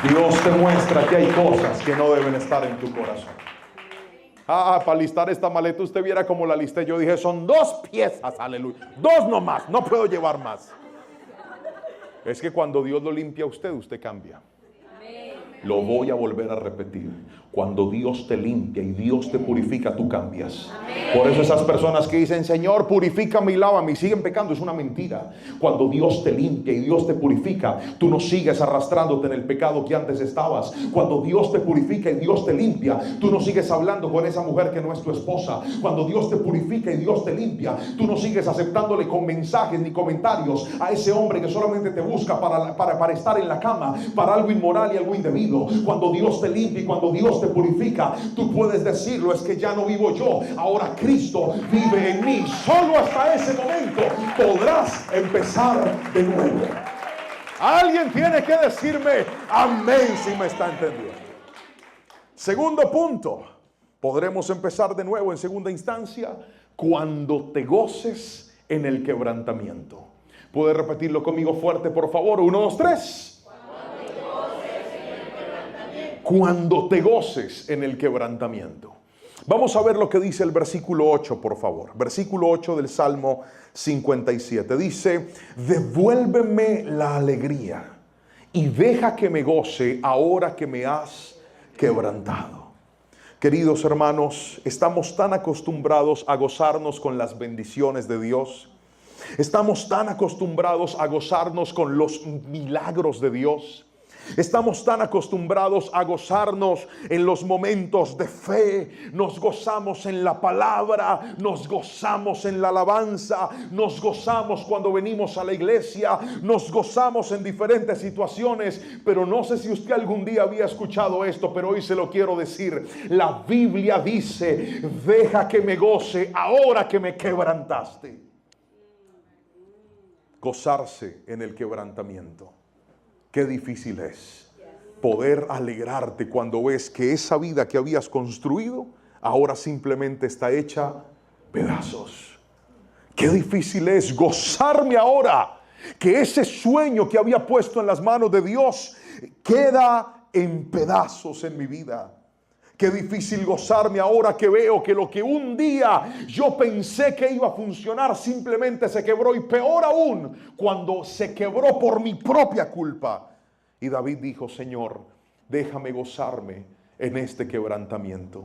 Dios te muestra que hay cosas que no deben estar en tu corazón. Para listar esta maleta usted viera como la listé. Yo dije, son 2 piezas, aleluya. 2 nomás, no puedo llevar más. Es que cuando Dios lo limpia a usted, usted cambia. Lo voy a volver a repetir. Cuando Dios te limpia y Dios te purifica, tú cambias. Por eso esas personas que dicen, Señor, purifícame y lávame, y siguen pecando, es una mentira. Cuando Dios te limpia y Dios te purifica, tú no sigues arrastrándote en el pecado que antes estabas. Cuando Dios te purifica y Dios te limpia, tú no sigues hablando con esa mujer que no es tu esposa. Cuando Dios te purifica y Dios te limpia, tú no sigues aceptándole con mensajes ni comentarios a ese hombre que solamente te busca para estar en la cama, para algo inmoral y algo indebido. Cuando Dios te limpia y cuando Dios te purifica, tú puedes decirlo, es que ya no vivo yo, ahora Cristo vive en mí. Solo hasta ese momento podrás empezar de nuevo. Alguien tiene que decirme amén si me está entendiendo. Segundo punto, podremos empezar de nuevo en segunda instancia cuando te goces en el quebrantamiento. ¿Puede repetirlo conmigo fuerte, por favor? 1, 2, 3. Cuando te goces en el quebrantamiento. Vamos a ver lo que dice el versículo 8, por favor. Versículo 8 del Salmo 57. Dice, devuélveme la alegría y deja que me goce ahora que me has quebrantado. Queridos hermanos, estamos tan acostumbrados a gozarnos con las bendiciones de Dios. Estamos tan acostumbrados a gozarnos con los milagros de Dios. Estamos tan acostumbrados a gozarnos en los momentos de fe. Nos gozamos en la palabra, nos gozamos en la alabanza, nos gozamos cuando venimos a la iglesia, nos gozamos en diferentes situaciones. Pero no sé si usted algún día había escuchado esto, pero hoy se lo quiero decir. La Biblia dice, deja que me goce ahora que me quebrantaste. Gozarse en el quebrantamiento. Qué difícil es poder alegrarte cuando ves que esa vida que habías construido ahora simplemente está hecha pedazos. Qué difícil es gozarme ahora que ese sueño que había puesto en las manos de Dios queda en pedazos en mi vida. Qué difícil gozarme ahora que veo que lo que un día yo pensé que iba a funcionar simplemente se quebró, y peor aún cuando se quebró por mi propia culpa. Y David dijo, Señor, déjame gozarme en este quebrantamiento.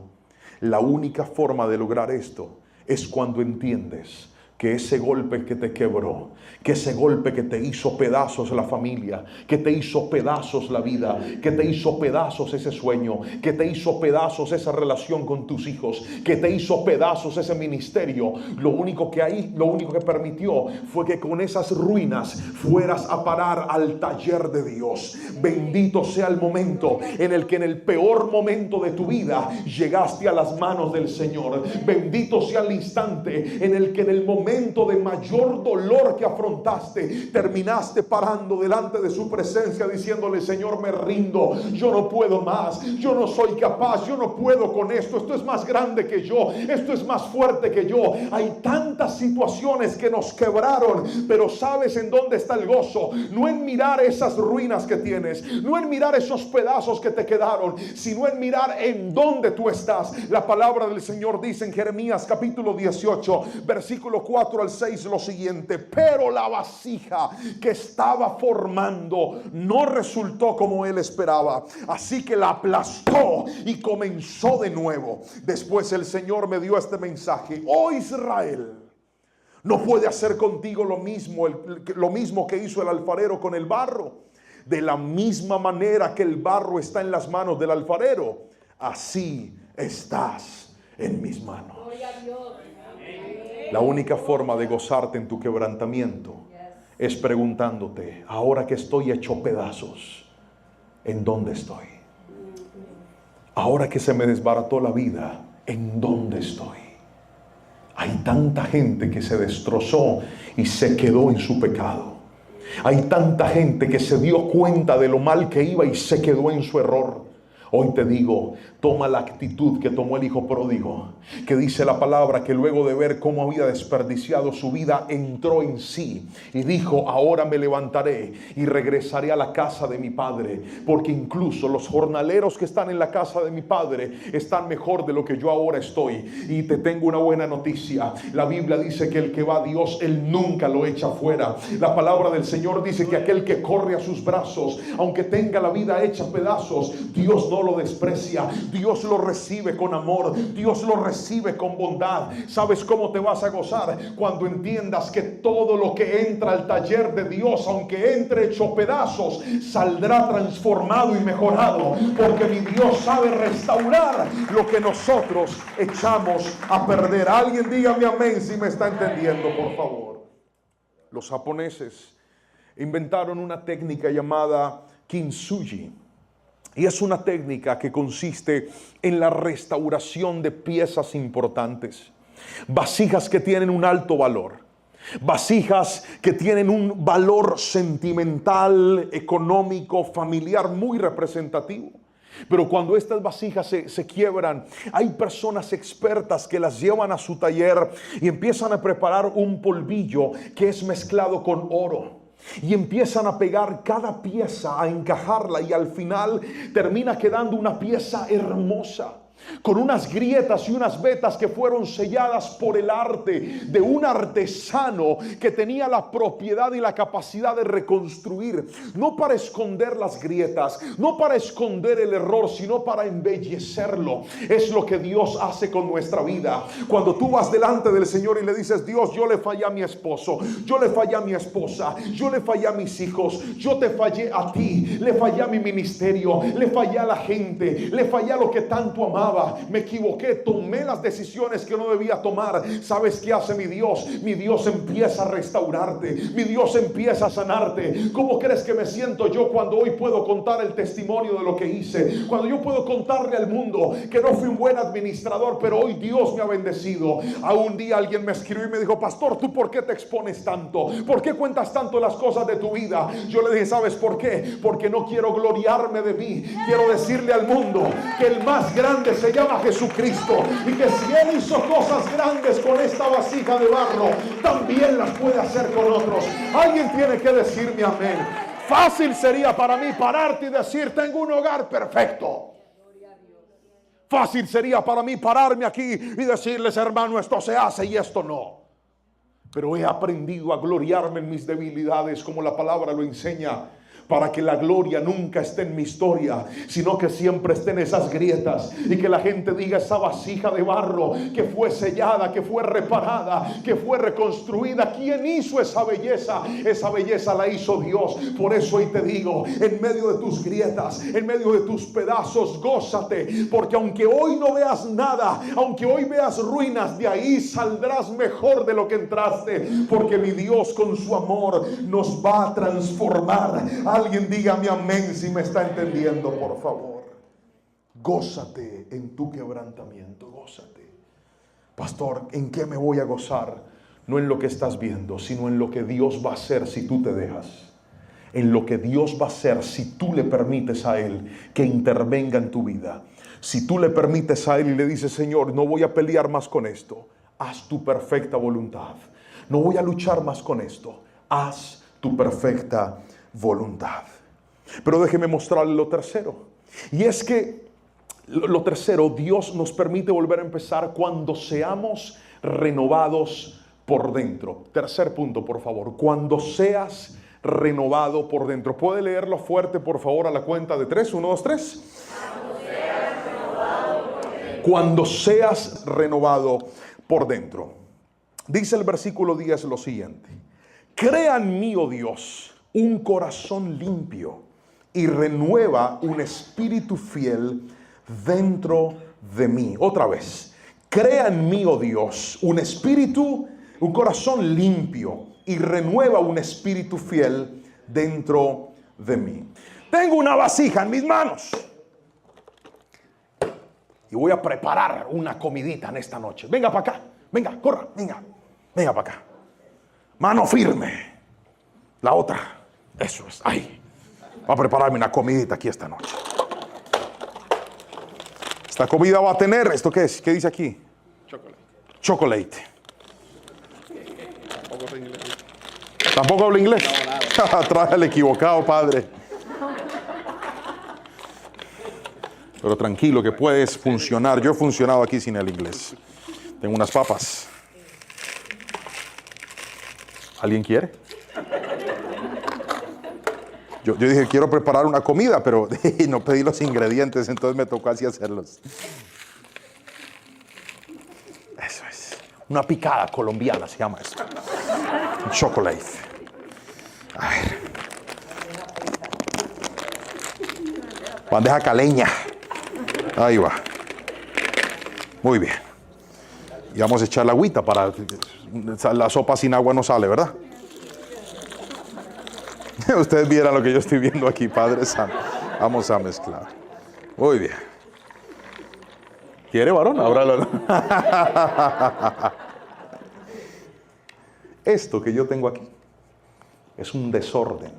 La única forma de lograr esto es cuando entiendes que ese golpe que te quebró, que ese golpe que te hizo pedazos la familia, que te hizo pedazos la vida, que te hizo pedazos ese sueño, que te hizo pedazos esa relación con tus hijos, que te hizo pedazos ese ministerio, lo único que permitió fue que con esas ruinas fueras a parar al taller de Dios. Bendito sea el momento en el que en el peor momento de tu vida llegaste a las manos del Señor. Bendito sea el instante en el que en el momento de mayor dolor que afrontaste, terminaste parando delante de su presencia diciéndole, Señor, me rindo, yo no puedo más, yo no soy capaz, yo no puedo con esto es más grande que yo, esto es más fuerte que yo. Hay tantas situaciones que nos quebraron, pero ¿sabes en dónde está el gozo? No en mirar esas ruinas que tienes, no en mirar esos pedazos que te quedaron, sino en mirar en dónde tú estás. La palabra del Señor dice en Jeremías capítulo 18, versículo 4 al 6 lo siguiente: pero la vasija que estaba formando no resultó como él esperaba, así que la aplastó y comenzó de nuevo. Después el Señor me dio este mensaje: oh Israel, no puede hacer contigo lo mismo que hizo el alfarero con el barro. De la misma manera que el barro está en las manos del alfarero, así estás en mis manos. La única forma de gozarte en tu quebrantamiento es preguntándote, ahora que estoy hecho pedazos, ¿en dónde estoy? Ahora que se me desbarató la vida, ¿en dónde estoy? Hay tanta gente que se destrozó y se quedó en su pecado. Hay tanta gente que se dio cuenta de lo mal que iba y se quedó en su error. Hoy te digo, toma la actitud que tomó el hijo pródigo, que dice la palabra que luego de ver cómo había desperdiciado su vida, entró en sí y dijo: ahora me levantaré y regresaré a la casa de mi padre, porque incluso los jornaleros que están en la casa de mi padre están mejor de lo que yo ahora estoy. Y te tengo una buena noticia: la Biblia dice que el que va a Dios, Él nunca lo echa fuera. La palabra del Señor dice que aquel que corre a sus brazos, aunque tenga la vida hecha pedazos, Dios no lo desprecia. Dios lo recibe con amor, Dios lo recibe con bondad. ¿Sabes cómo te vas a gozar? Cuando entiendas que todo lo que entra al taller de Dios, aunque entre hecho pedazos, saldrá transformado y mejorado, porque mi Dios sabe restaurar lo que nosotros echamos a perder. Alguien dígame amén si me está entendiendo, por favor. Los japoneses inventaron una técnica llamada kintsugi. Y es una técnica que consiste en la restauración de piezas importantes, vasijas que tienen un alto valor, vasijas que tienen un valor sentimental, económico, familiar muy representativo. Pero cuando estas vasijas se quiebran, hay personas expertas que las llevan a su taller y empiezan a preparar un polvillo que es mezclado con oro. Y empiezan a pegar cada pieza, a encajarla, y al final termina quedando una pieza hermosa, con unas grietas y unas vetas que fueron selladas por el arte de un artesano que tenía la propiedad y la capacidad de reconstruir, no para esconder las grietas, no para esconder el error, sino para embellecerlo. Es lo que Dios hace con nuestra vida. Cuando tú vas delante del Señor y le dices: Dios, yo le fallé a mi esposo, yo le fallé a mi esposa, yo le fallé a mis hijos, yo te fallé a ti, le fallé a mi ministerio, le fallé a la gente, le fallé a lo que tanto amaba, me equivoqué, tomé las decisiones que no debía tomar. ¿Sabes qué hace mi Dios? Mi Dios empieza a restaurarte, mi Dios empieza a sanarte. ¿Cómo crees que me siento yo cuando hoy puedo contar el testimonio de lo que hice? Cuando yo puedo contarle al mundo que no fui un buen administrador, pero hoy Dios me ha bendecido. A un día alguien me escribió y me dijo: pastor, ¿tú por qué te expones tanto? ¿Por qué cuentas tanto las cosas de tu vida? Yo le dije: ¿sabes por qué? Porque no quiero gloriarme de mí. Quiero decirle al mundo que el más grande se llama Jesucristo, y que si Él hizo cosas grandes con esta vasija de barro, también las puede hacer con otros. Alguien tiene que decirme amén. Fácil sería para mí pararte y decir: tengo un hogar perfecto. Fácil sería para mí pararme aquí y decirles: hermano, esto se hace y esto no. Pero he aprendido a gloriarme en mis debilidades, como la palabra lo enseña, para que la gloria nunca esté en mi historia, sino que siempre esté en esas grietas, y que la gente diga: esa vasija de barro que fue sellada, que fue reparada, que fue reconstruida, ¿quién hizo esa belleza? Esa belleza la hizo Dios. Por eso hoy te digo, en medio de tus grietas, en medio de tus pedazos, gózate, porque aunque hoy no veas nada, aunque hoy veas ruinas, de ahí saldrás mejor de lo que entraste, porque mi Dios con su amor nos va a transformar. Alguien dígame amén si me está entendiendo, por favor. Gózate en tu quebrantamiento, gózate. Pastor, ¿en qué me voy a gozar? No en lo que estás viendo, sino en lo que Dios va a hacer si tú te dejas. En lo que Dios va a hacer si tú le permites a Él que intervenga en tu vida. Si tú le permites a Él y le dices: Señor, no voy a pelear más con esto, haz tu perfecta voluntad. No voy a luchar más con esto, haz tu perfecta voluntad. Pero déjeme mostrarle lo tercero. Y es que lo tercero, Dios nos permite volver a empezar cuando seamos renovados por dentro. Tercer punto, por favor: cuando seas renovado por dentro. ¿Puede leerlo fuerte, por favor, a la cuenta de 3? 1, 2, 3. Cuando seas renovado por dentro. Dice el versículo 10 lo siguiente: crea en mí, oh Dios, un corazón limpio, y renueva un espíritu fiel dentro de mí. Otra vez: crea en mí, oh Dios, un corazón limpio, y renueva un espíritu fiel dentro de mí. Tengo una vasija en mis manos y voy a preparar una comidita en esta noche. Venga para acá, venga, corra, venga para acá. Mano firme. La otra, Eso es. Ay, voy a prepararme una comidita aquí esta noche. Esta comida va a tener, ¿esto qué es? ¿Qué dice aquí? Chocolate. ¿Tampoco habla inglés? No, trae el equivocado, padre. Pero tranquilo, que puedes funcionar. Yo he funcionado aquí sin el inglés. Tengo unas papas. ¿Alguien quiere? Yo dije, quiero preparar una comida, pero no pedí los ingredientes, entonces me tocó así hacerlos. Eso es. Una picada colombiana se llama esto. Chocolate. A ver. Bandeja caleña. Ahí va. Muy bien. Y vamos a echar la agüita para... La sopa sin agua no sale, ¿verdad? Ustedes vieran lo que yo estoy viendo aquí, Padre Santo. Vamos a mezclar. Muy bien. ¿Quiere, varón? Ábralo. Esto que yo tengo aquí es un desorden.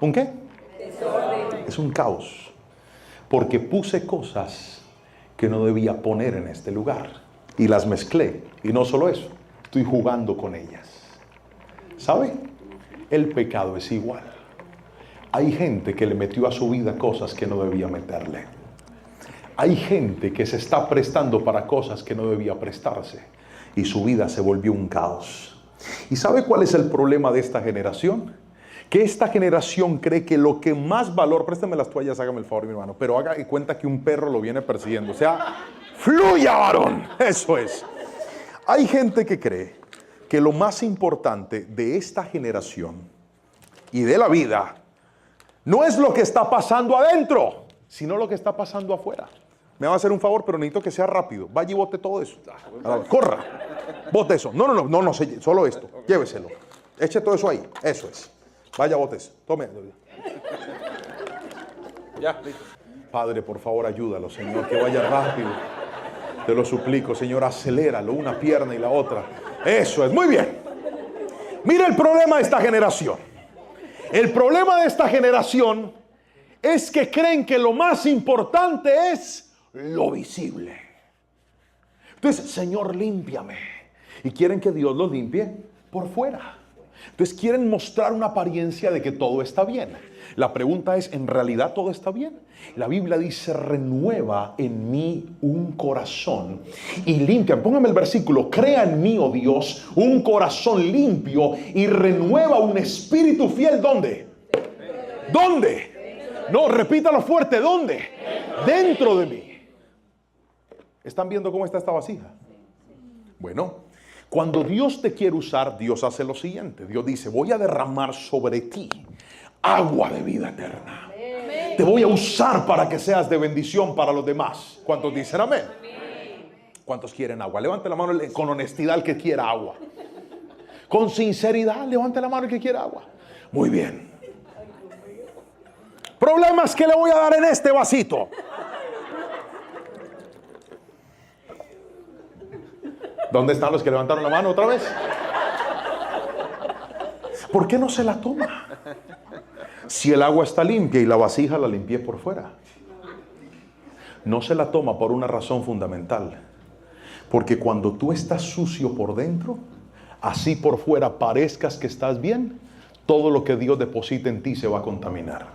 ¿Un qué? Desorden. Es un caos. Porque puse cosas que no debía poner en este lugar. Y las mezclé. Y no solo eso, estoy jugando con ellas. ¿Sabe? El pecado es igual. Hay gente que le metió a su vida cosas que no debía meterle. Hay gente que se está prestando para cosas que no debía prestarse. Y su vida se volvió un caos. ¿Y sabe cuál es el problema de esta generación? Que esta generación cree que lo que más valor... Préstame las toallas, hágame el favor, mi hermano. Pero haga de cuenta que un perro lo viene persiguiendo. O sea, fluya, varón. Eso es. Hay gente que cree que lo más importante de esta generación y de la vida no es lo que está pasando adentro, sino lo que está pasando afuera. Me va a hacer un favor, pero necesito que sea rápido. Vaya y bote todo eso. Corra. Bote eso. No, solo esto. Lléveselo. Eche todo eso ahí. Eso es. Vaya, bote eso. Tome. Ya. Padre, por favor, ayúdalo, Señor, que vaya rápido. Te lo suplico, Señor, aceléralo, una pierna y la otra. Eso es, muy bien. Mira el problema de esta generación. El problema de esta generación es que creen que lo más importante es lo visible. Entonces, Señor, límpiame. Y quieren que Dios los limpie por fuera. Entonces quieren mostrar una apariencia de que todo está bien. La pregunta es, ¿en realidad todo está bien? La Biblia dice, renueva en mí un corazón y limpia. Póngame el versículo, crea en mí, oh Dios, un corazón limpio y renueva un espíritu fiel. ¿Dónde? ¿Dónde? No, repítalo fuerte, ¿dónde? Dentro de mí. ¿Están viendo cómo está esta vasija? Bueno, cuando Dios te quiere usar, Dios hace lo siguiente. Dios dice, voy a derramar sobre ti agua de vida eterna. Te voy a usar para que seas de bendición para los demás. ¿Cuántos dicen amén? ¿Cuántos quieren agua? Levante la mano con honestidad el que quiera agua. Con sinceridad, levante la mano el que quiera agua. Muy bien. Problemas que le voy a dar en este vasito. ¿Dónde están los que levantaron la mano otra vez? ¿Por qué no se la toma? Si el agua está limpia y la vasija la limpié por fuera. No se la toma por una razón fundamental. Porque cuando tú estás sucio por dentro, así por fuera parezcas que estás bien, todo lo que Dios deposita en ti se va a contaminar.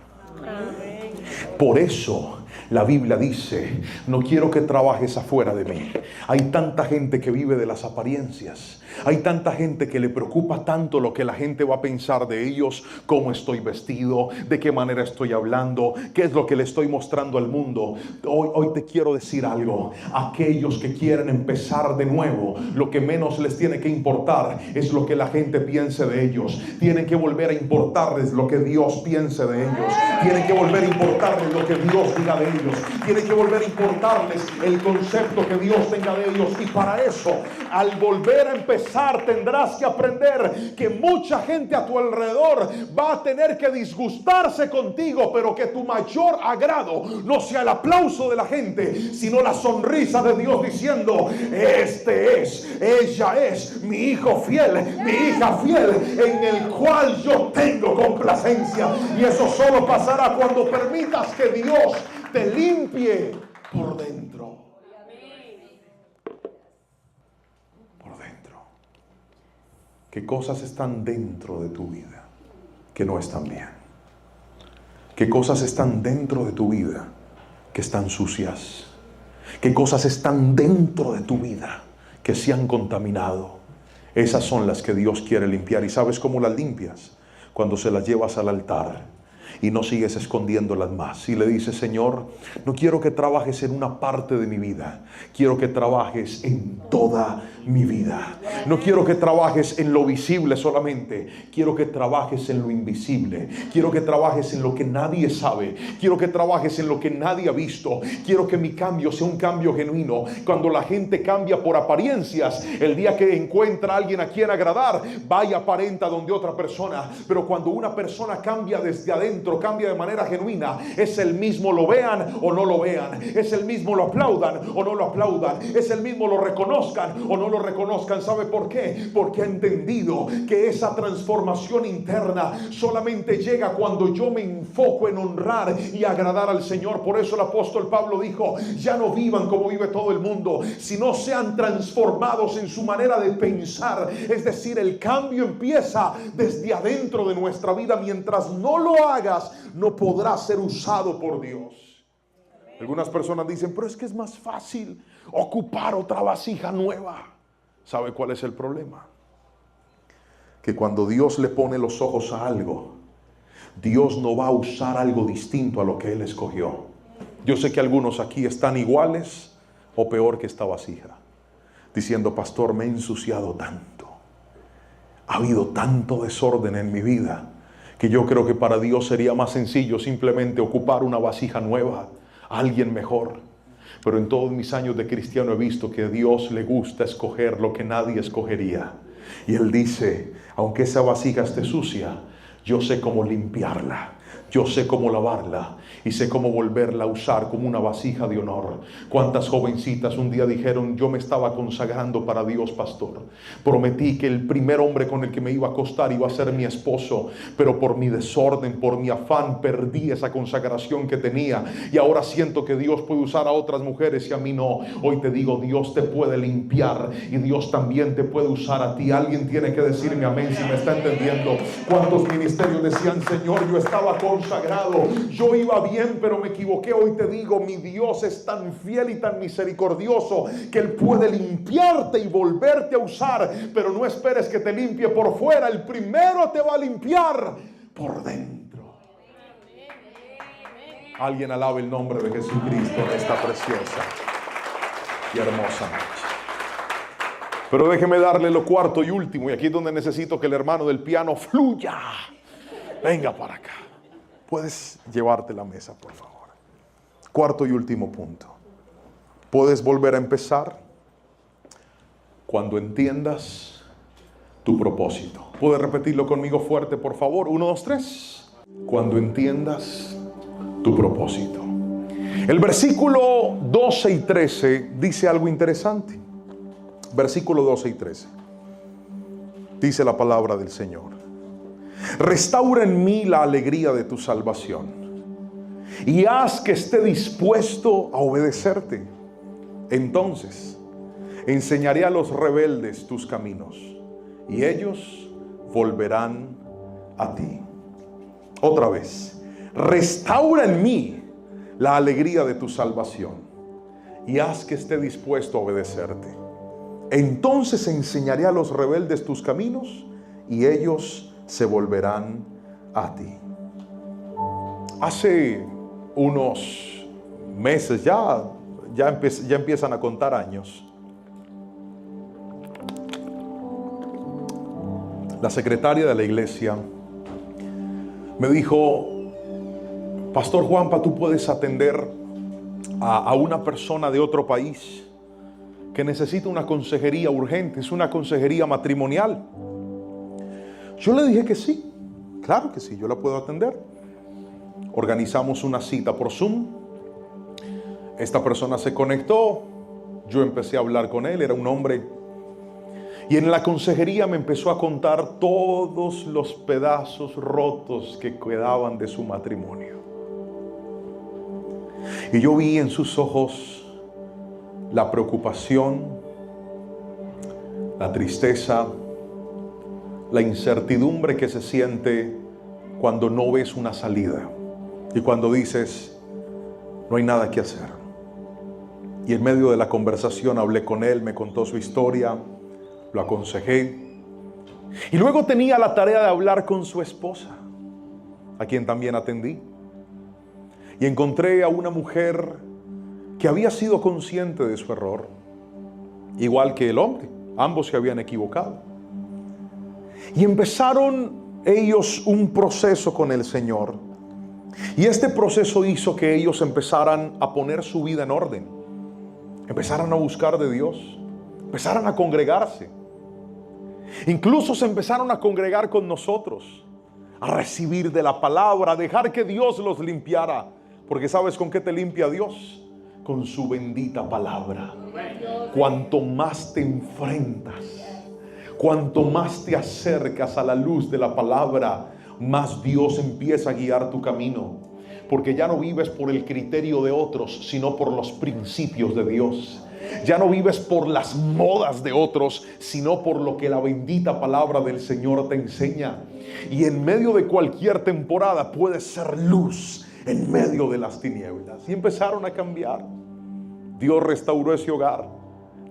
Por eso la Biblia dice, no quiero que trabajes afuera de mí. Hay tanta gente que vive de las apariencias. Hay tanta gente que le preocupa tanto lo que la gente va a pensar de ellos, cómo estoy vestido, de qué manera estoy hablando, qué es lo que le estoy mostrando al mundo. Hoy te quiero decir algo. Aquellos que quieren empezar de nuevo, lo que menos les tiene que importar es lo que la gente piense de ellos. Tienen que volver a importarles lo que Dios piense de ellos. Tienen que volver a importarles lo que Dios diga de ellos. ellos. Tiene que volver a importarles el concepto que Dios tenga de ellos. Y para eso, al volver a empezar, tendrás que aprender que mucha gente a tu alrededor va a tener que disgustarse contigo, pero que tu mayor agrado no sea el aplauso de la gente, sino la sonrisa de Dios diciendo: ella es mi hijo fiel, mi hija fiel, en el cual yo tengo complacencia. Y eso solo pasará cuando permitas que Dios te limpie por dentro. Por dentro. ¿Qué cosas están dentro de tu vida que no están bien? ¿Qué cosas están dentro de tu vida que están sucias? ¿Qué cosas están dentro de tu vida que se han contaminado? Esas son las que Dios quiere limpiar. ¿Y sabes cómo las limpias? Cuando se las llevas al altar y no sigues escondiéndolas más. Y le dices: Señor, no quiero que trabajes en una parte de mi vida. Quiero que trabajes en toda mi vida. No quiero que trabajes en lo visible solamente. Quiero que trabajes en lo invisible. Quiero que trabajes en lo que nadie sabe. Quiero que trabajes en lo que nadie ha visto. Quiero que mi cambio sea un cambio genuino. Cuando la gente cambia por apariencias, el día que encuentra a alguien a quien agradar, va y aparenta donde otra persona. Pero cuando una persona cambia desde adentro, cambia de manera genuina, es el mismo lo vean o no lo vean, es el mismo lo aplaudan o no lo aplaudan, es el mismo lo reconozcan o no lo reconozcan. ¿Sabe por qué? Porque ha entendido que esa transformación interna solamente llega cuando yo me enfoco en honrar y agradar al Señor. Por eso el apóstol Pablo dijo: ya no vivan como vive todo el mundo, sino sean transformados en su manera de pensar. Es decir, el cambio empieza desde adentro de nuestra vida. Mientras no lo hagas, no podrá ser usado por Dios. Algunas personas dicen: pero es que es más fácil ocupar otra vasija nueva. ¿Sabe cuál es el problema? Que cuando Dios le pone los ojos a algo, Dios no va a usar algo distinto a lo que Él escogió. Yo sé que algunos aquí están iguales o peor que esta vasija, diciendo: pastor, me he ensuciado tanto, ha habido tanto desorden en mi vida, que yo creo que para Dios sería más sencillo simplemente ocupar una vasija nueva, a alguien mejor. Pero en todos mis años de cristiano he visto que a Dios le gusta escoger lo que nadie escogería. Y Él dice: aunque esa vasija esté sucia, yo sé cómo limpiarla, yo sé cómo lavarla y sé cómo volverla a usar como una vasija de honor. ¿Cuántas jovencitas un día dijeron: yo me estaba consagrando para Dios, pastor? Prometí que el primer hombre con el que me iba a acostar iba a ser mi esposo, pero por mi desorden, por mi afán, perdí esa consagración que tenía. Y ahora siento que Dios puede usar a otras mujeres y a mí no. Hoy te digo: Dios te puede limpiar y Dios también te puede usar a ti. Alguien tiene que decirme amén si me está entendiendo. ¿Cuántos ministerios decían: Señor, yo estaba consagrado, yo iba bien, pero me equivoqué? Hoy te digo: mi Dios es tan fiel y tan misericordioso que Él puede limpiarte y volverte a usar. Pero no esperes que te limpie por fuera. El primero te va a limpiar por dentro. Alguien alabe el nombre de Jesucristo en esta preciosa y hermosa noche. Pero déjeme darle lo cuarto y último, y aquí es donde necesito que el hermano del piano fluya. Venga para acá. Puedes llevarte la mesa, por favor. Cuarto y último punto. Puedes volver a empezar cuando entiendas tu propósito. ¿Puedes repetirlo conmigo fuerte, por favor? 1, 2, 3. Cuando entiendas tu propósito. El versículo 12 y 13 dice algo interesante. Versículo 12 y 13. Dice la palabra del Señor: restaura en mí la alegría de tu salvación y haz que esté dispuesto a obedecerte. Entonces enseñaré a los rebeldes tus caminos y ellos volverán a ti. Otra vez: restaura en mí la alegría de tu salvación y haz que esté dispuesto a obedecerte. Entonces enseñaré a los rebeldes tus caminos y ellos se volverán a ti. Hace unos meses, ya empiezan a contar años, la secretaria de la iglesia me dijo: Pastor Juanpa, tú puedes atender a una persona de otro país que necesita una consejería urgente, es una consejería matrimonial. Yo le dije que sí, claro que sí, yo la puedo atender. Organizamos una cita por Zoom. Esta persona se conectó, yo empecé a hablar con él, era un hombre. Y en la consejería me empezó a contar todos los pedazos rotos que quedaban de su matrimonio. Y yo vi en sus ojos la preocupación, la tristeza, la incertidumbre que se siente cuando no ves una salida y cuando dices, no hay nada que hacer. Y en medio de la conversación hablé con él, me contó su historia, lo aconsejé. Y luego tenía la tarea de hablar con su esposa, a quien también atendí. Y encontré a una mujer que había sido consciente de su error, igual que el hombre. Ambos se habían equivocado. Y empezaron ellos un proceso con el Señor. Y este proceso hizo que ellos empezaran a poner su vida en orden. Empezaran a buscar de Dios. Empezaran a congregarse. Incluso se empezaron a congregar con nosotros, a recibir de la palabra, a dejar que Dios los limpiara. Porque ¿sabes con qué te limpia Dios? Con su bendita palabra. Cuanto más te enfrentas, cuanto más te acercas a la luz de la palabra, más Dios empieza a guiar tu camino. Porque ya no vives por el criterio de otros, sino por los principios de Dios. Ya no vives por las modas de otros, sino por lo que la bendita palabra del Señor te enseña. Y en medio de cualquier temporada puedes ser luz en medio de las tinieblas. Y empezaron a cambiar. Dios restauró ese hogar.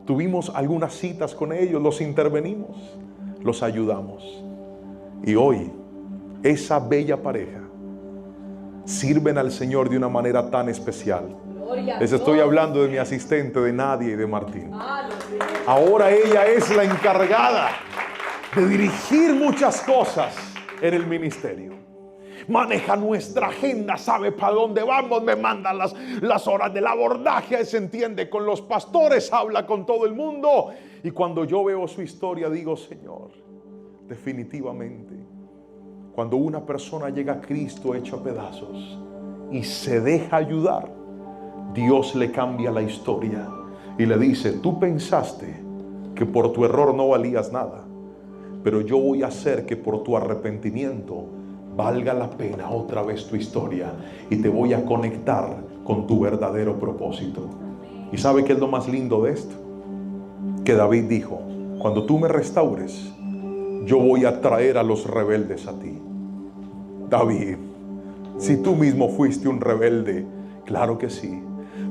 Tuvimos algunas citas con ellos, los intervenimos, los ayudamos. Y hoy, esa bella pareja sirven al Señor de una manera tan especial. Les estoy hablando de mi asistente, de Nadia y de Martín. Ahora ella es la encargada de dirigir muchas cosas en el ministerio. Maneja nuestra agenda, sabe para dónde vamos, me manda las horas del abordaje, se entiende con los pastores, habla con todo el mundo. Y cuando yo veo su historia digo, Señor, definitivamente, cuando una persona llega a Cristo hecho a pedazos y se deja ayudar, Dios le cambia la historia y le dice, tú pensaste que por tu error no valías nada, pero yo voy a hacer que por tu arrepentimiento valga la pena otra vez tu historia y te voy a conectar con tu verdadero propósito. ¿Y sabe qué es lo más lindo de esto? Que David dijo, cuando tú me restaures, yo voy a traer a los rebeldes a ti. David, si tú mismo fuiste un rebelde, claro que sí.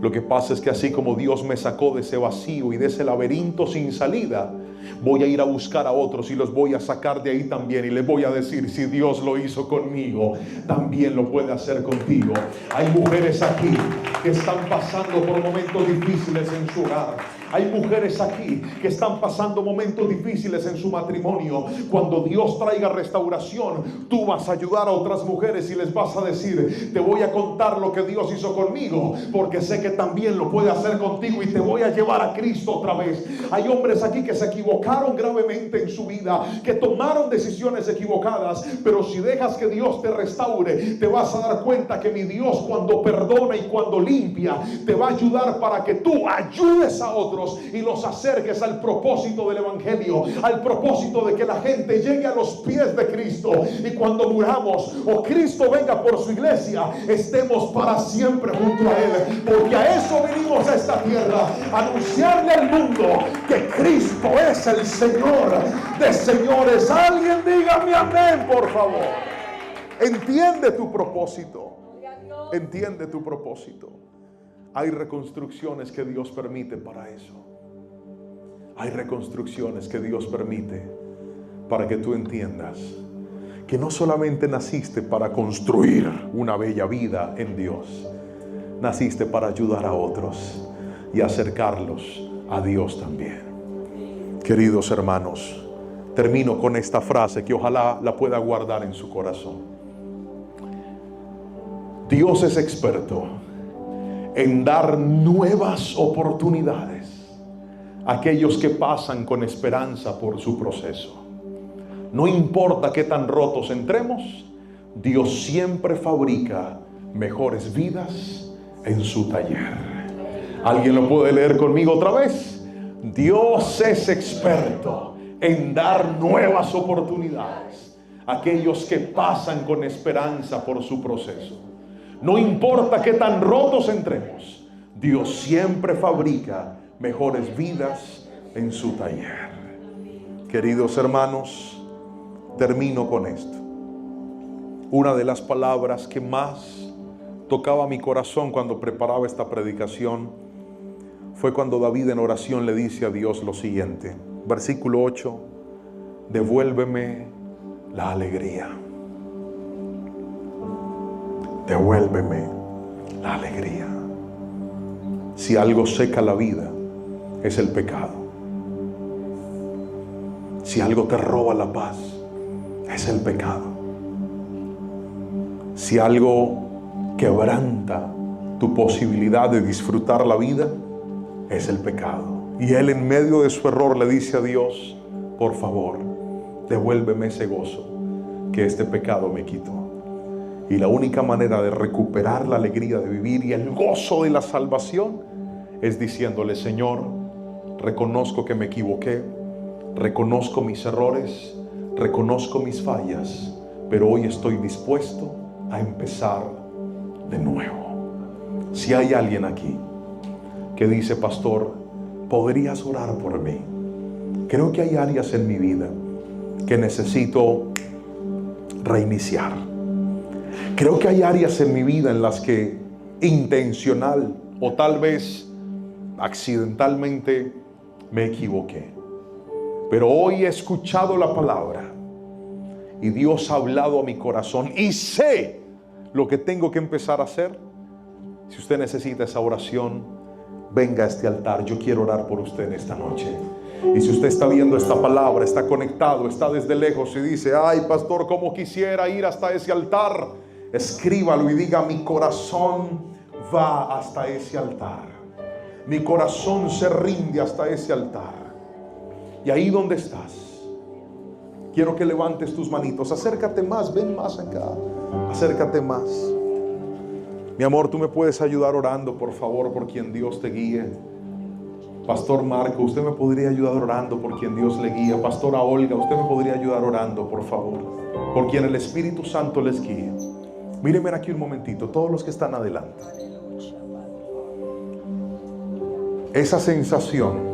Lo que pasa es que así como Dios me sacó de ese vacío y de ese laberinto sin salida, voy a ir a buscar a otros y los voy a sacar de ahí también y les voy a decir, si Dios lo hizo conmigo, también lo puede hacer contigo. Hay mujeres aquí que están pasando por momentos difíciles en su hogar. Hay mujeres aquí que están pasando momentos difíciles en su matrimonio. Cuando Dios traiga restauración, tú vas a ayudar a otras mujeres y les vas a decir, te voy a contar lo que Dios hizo conmigo, porque sé que también lo puede hacer contigo y te voy a llevar a Cristo otra vez. Hay hombres aquí que se equivocaron gravemente en su vida, que tomaron decisiones equivocadas, pero si dejas que Dios te restaure, te vas a dar cuenta que mi Dios, cuando perdona y cuando limpia, te va a ayudar para que tú ayudes a otros y los acerques al propósito del evangelio, al propósito de que la gente llegue a los pies de Cristo, y cuando muramos o Cristo venga por su iglesia, estemos para siempre junto a Él, porque a eso venimos a esta tierra, a anunciarle al mundo que Cristo es el Señor de señores. Alguien dígame amén, por favor. Entiende tu propósito. Entiende tu propósito. Hay reconstrucciones que Dios permite para eso. Hay reconstrucciones que Dios permite para que tú entiendas que no solamente naciste para construir una bella vida en Dios, naciste para ayudar a otros y acercarlos a Dios también. Queridos hermanos, termino con esta frase que ojalá la pueda guardar en su corazón. Dios es experto en dar nuevas oportunidades a aquellos que pasan con esperanza por su proceso. No importa qué tan rotos entremos, Dios siempre fabrica mejores vidas en su taller. ¿Alguien lo puede leer conmigo otra vez? Dios es experto en dar nuevas oportunidades a aquellos que pasan con esperanza por su proceso. No importa qué tan rotos entremos, Dios siempre fabrica mejores vidas en su taller. Queridos hermanos, termino con esto. Una de las palabras que más tocaba mi corazón cuando preparaba esta predicación fue cuando David en oración le dice a Dios lo siguiente. Versículo 8: devuélveme la alegría. Devuélveme la alegría. Si algo seca la vida, es el pecado. Si algo te roba la paz, es el pecado. Si algo quebranta tu posibilidad de disfrutar la vida, es el pecado. Y él, en medio de su error, le dice a Dios: por favor, devuélveme ese gozo que este pecado me quitó. Y la única manera de recuperar la alegría de vivir y el gozo de la salvación es diciéndole: Señor, reconozco que me equivoqué, reconozco mis errores, reconozco mis fallas, pero hoy estoy dispuesto a empezar de nuevo. Si hay alguien aquí que dice: pastor, ¿podrías orar por mí? Creo que hay áreas en mi vida que necesito reiniciar. Creo que hay áreas en mi vida en las que intencional o tal vez accidentalmente me equivoqué. Pero hoy he escuchado la palabra y Dios ha hablado a mi corazón y sé lo que tengo que empezar a hacer. Si usted necesita esa oración, venga a este altar. Yo quiero orar por usted en esta noche. Y si usted está viendo esta palabra, está conectado, está desde lejos y dice: ay, pastor, cómo quisiera ir hasta ese altar, escríbalo y diga: mi corazón va hasta ese altar. Mi corazón se rinde hasta ese altar. Y ahí donde estás, quiero que levantes tus manitos. Acércate más, ven más acá. Acércate más. Mi amor, tú me puedes ayudar orando, por favor, por quien Dios te guíe. Pastor Marco, usted me podría ayudar orando por quien Dios le guía. Pastora Olga, usted me podría ayudar orando, por favor, por quien el Espíritu Santo les guíe. Mírenme aquí un momentito, todos los que están adelante. Esa sensación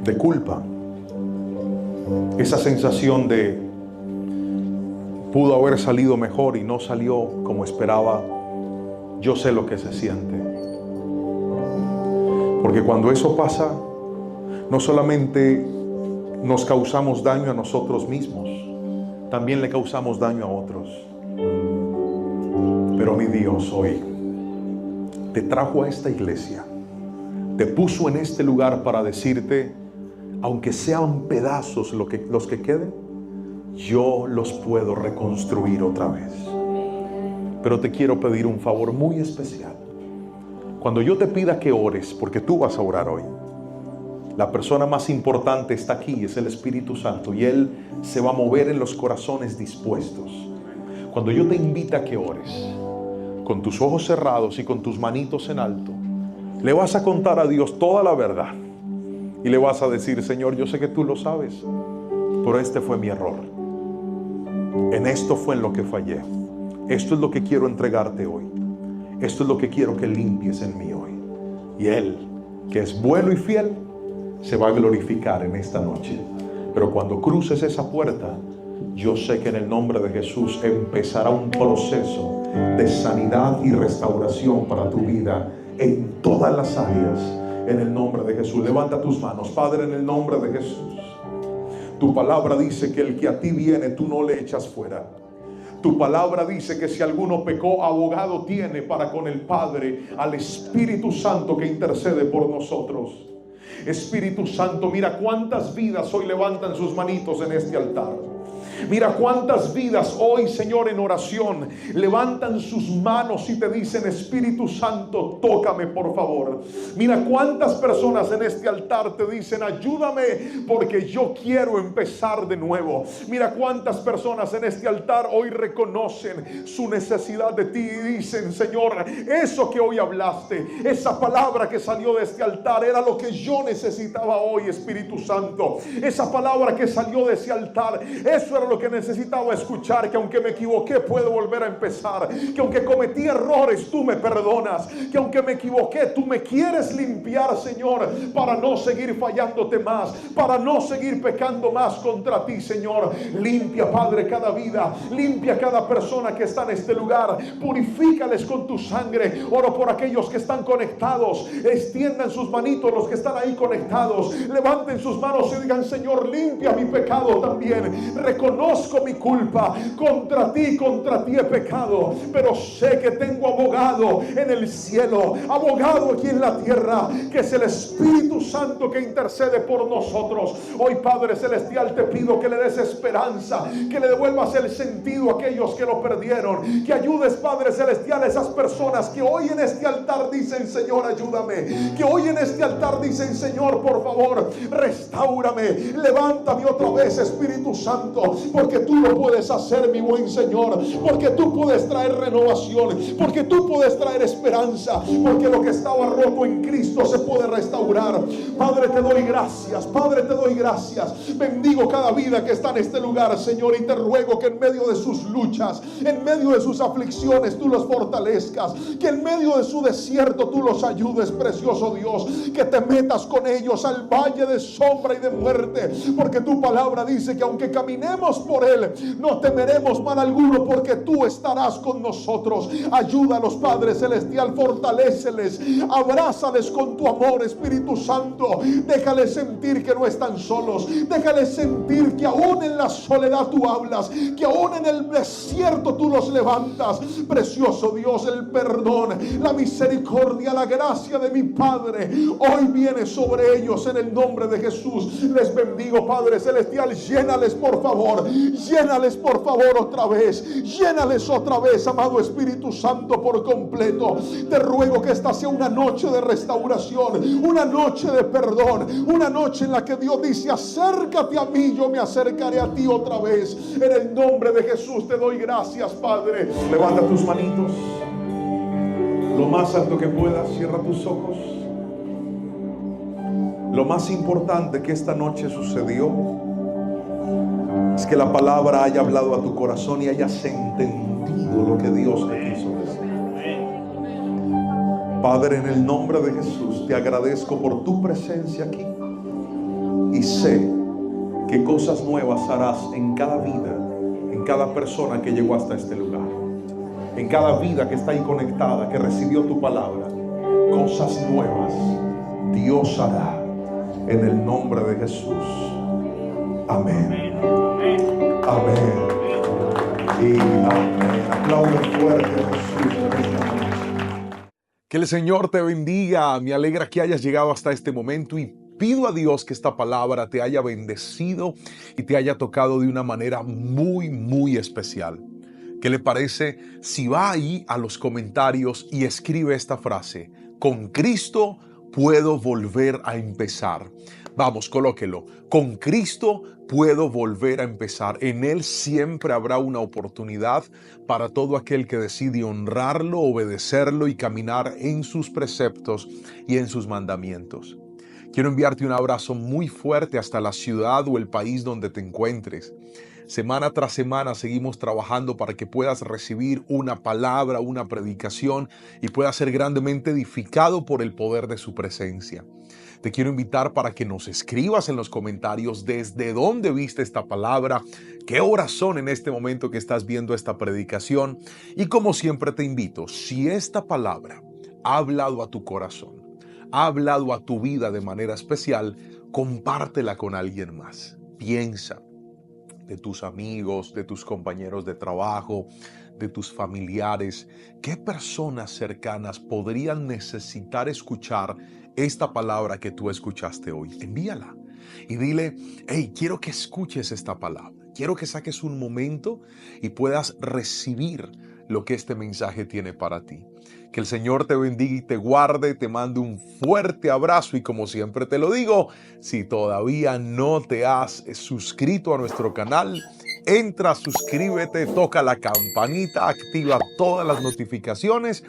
de culpa, esa sensación de pudo haber salido mejor y no salió como esperaba, yo sé lo que se siente. Porque cuando eso pasa, no solamente nos causamos daño a nosotros mismos, también le causamos daño a otros. Pero mi Dios hoy te trajo a esta iglesia, te puso en este lugar para decirte: aunque sean pedazos los que queden, yo los puedo reconstruir otra vez. Pero te quiero pedir un favor muy especial. Cuando yo te pida que ores, porque tú vas a orar hoy, la persona más importante está aquí, es el Espíritu Santo, y Él se va a mover en los corazones dispuestos. Cuando yo te invite a que ores, con tus ojos cerrados y con tus manitos en alto, le vas a contar a Dios toda la verdad y le vas a decir: Señor, yo sé que tú lo sabes, pero este fue mi error. En esto fue en lo que fallé. Esto es lo que quiero entregarte hoy. Esto es lo que quiero que limpies en mí hoy. Y Él, que es bueno y fiel, se va a glorificar en esta noche. Pero cuando cruces esa puerta, yo sé que en el nombre de Jesús empezará un proceso de sanidad y restauración para tu vida en todas las áreas, en el nombre de Jesús. Levanta tus manos. Padre, en el nombre de Jesús, tu palabra dice que el que a ti viene, tú no le echas fuera. Tu palabra dice que si alguno pecó, abogado tiene para con el Padre, al Espíritu Santo que intercede por nosotros. Espíritu Santo, mira cuántas vidas hoy levantan sus manitos en este altar. Mira cuántas vidas hoy, Señor, en oración levantan sus manos y te dicen: Espíritu Santo, tócame por favor. Mira cuántas personas en este altar te dicen: ayúdame porque yo quiero empezar de nuevo. Mira cuántas personas en este altar hoy reconocen su necesidad de ti y dicen: Señor, eso que hoy hablaste, esa palabra que salió de este altar era lo que yo necesitaba hoy, Espíritu Santo. Esa palabra que salió de ese altar, eso era lo que necesitaba escuchar, que aunque me equivoqué puedo volver a empezar, que aunque cometí errores tú me perdonas, que aunque me equivoqué tú me quieres limpiar, Señor, para no seguir fallándote más, para no seguir pecando más contra ti, Señor. Limpia, Padre, cada vida, limpia cada persona que está en este lugar, purifícales con tu sangre. Oro por aquellos que están conectados, extiendan sus manitos los que están ahí conectados, levanten sus manos y digan: Señor, limpia mi pecado también. Reconozco mi culpa, contra ti he pecado, pero sé que tengo abogado en el cielo, abogado aquí en la tierra, que es el Espíritu Santo que intercede por nosotros. Hoy, Padre Celestial, te pido que le des esperanza, que le devuelvas el sentido a aquellos que lo perdieron, que ayudes, Padre Celestial, a esas personas que hoy en este altar dicen: Señor, ayúdame, que hoy en este altar dicen: Señor, por favor, restáurame, levántame otra vez, Espíritu Santo, porque tú lo puedes hacer, mi buen Señor, porque tú puedes traer renovación, porque tú puedes traer esperanza, porque lo que estaba roto en Cristo se puede restaurar. Padre, te doy gracias, Padre, te doy gracias. Bendigo cada vida que está en este lugar, Señor, y te ruego que en medio de sus luchas, en medio de sus aflicciones, tú los fortalezcas, que en medio de su desierto tú los ayudes, precioso Dios, que te metas con ellos al valle de sombra y de muerte, porque tu palabra dice que aunque caminemos por él, no temeremos mal alguno, porque tú estarás con nosotros. Ayúdalos, Padre Celestial, fortaléceles, abrázales con tu amor, Espíritu Santo. Déjales sentir que no están solos, déjales sentir que aún en la soledad tú hablas, que aún en el desierto tú los levantas. Precioso Dios, el perdón, la misericordia, la gracia de mi Padre hoy viene sobre ellos en el nombre de Jesús. Les bendigo, Padre Celestial. Llénales por favor otra vez, llénales otra vez, amado Espíritu Santo, por completo. Te ruego que esta sea una noche de restauración, una noche de perdón, una noche en la que Dios dice: acércate a mí, yo me acercaré a ti otra vez. En el nombre de Jesús te doy gracias, Padre. Levanta tus manitos lo más alto que puedas, cierra tus ojos. Lo más importante que esta noche sucedió es que la palabra haya hablado a tu corazón y hayas entendido lo que Dios te quiso decir. Padre, en el nombre de Jesús te agradezco por tu presencia aquí, y sé que cosas nuevas harás en cada vida, en cada persona que llegó hasta este lugar, en cada vida que está ahí conectada, que recibió tu palabra. Cosas nuevas Dios hará en el nombre de Jesús. Amén. Amén. Y amén. Aplaudan fuerte a Jesús. Que el Señor te bendiga. Me alegra que hayas llegado hasta este momento, y pido a Dios que esta palabra te haya bendecido y te haya tocado de una manera muy, muy especial. ¿Qué le parece si va ahí a los comentarios y escribe esta frase: con Cristo puedo volver a empezar? Vamos, colóquelo. Con Cristo puedo volver a empezar. En Él siempre habrá una oportunidad para todo aquel que decide honrarlo, obedecerlo y caminar en sus preceptos y en sus mandamientos. Quiero enviarte un abrazo muy fuerte hasta la ciudad o el país donde te encuentres. Semana tras semana seguimos trabajando para que puedas recibir una palabra, una predicación, y puedas ser grandemente edificado por el poder de su presencia. Te quiero invitar para que nos escribas en los comentarios desde dónde viste esta palabra, qué horas son en este momento que estás viendo esta predicación. Y como siempre te invito, si esta palabra ha hablado a tu corazón, ha hablado a tu vida de manera especial, compártela con alguien más. Piensa de tus amigos, de tus compañeros de trabajo, de tus familiares. ¿Qué personas cercanas podrían necesitar escuchar esta palabra que tú escuchaste hoy? Envíala y dile: hey, quiero que escuches esta palabra. quiero que saques un momento y puedas recibir lo que este mensaje tiene para ti. Que el Señor te bendiga y te guarde, te mando un fuerte abrazo y como siempre te lo digo, si todavía no te has suscrito a nuestro canal, entra, suscríbete, toca la campanita, activa todas las notificaciones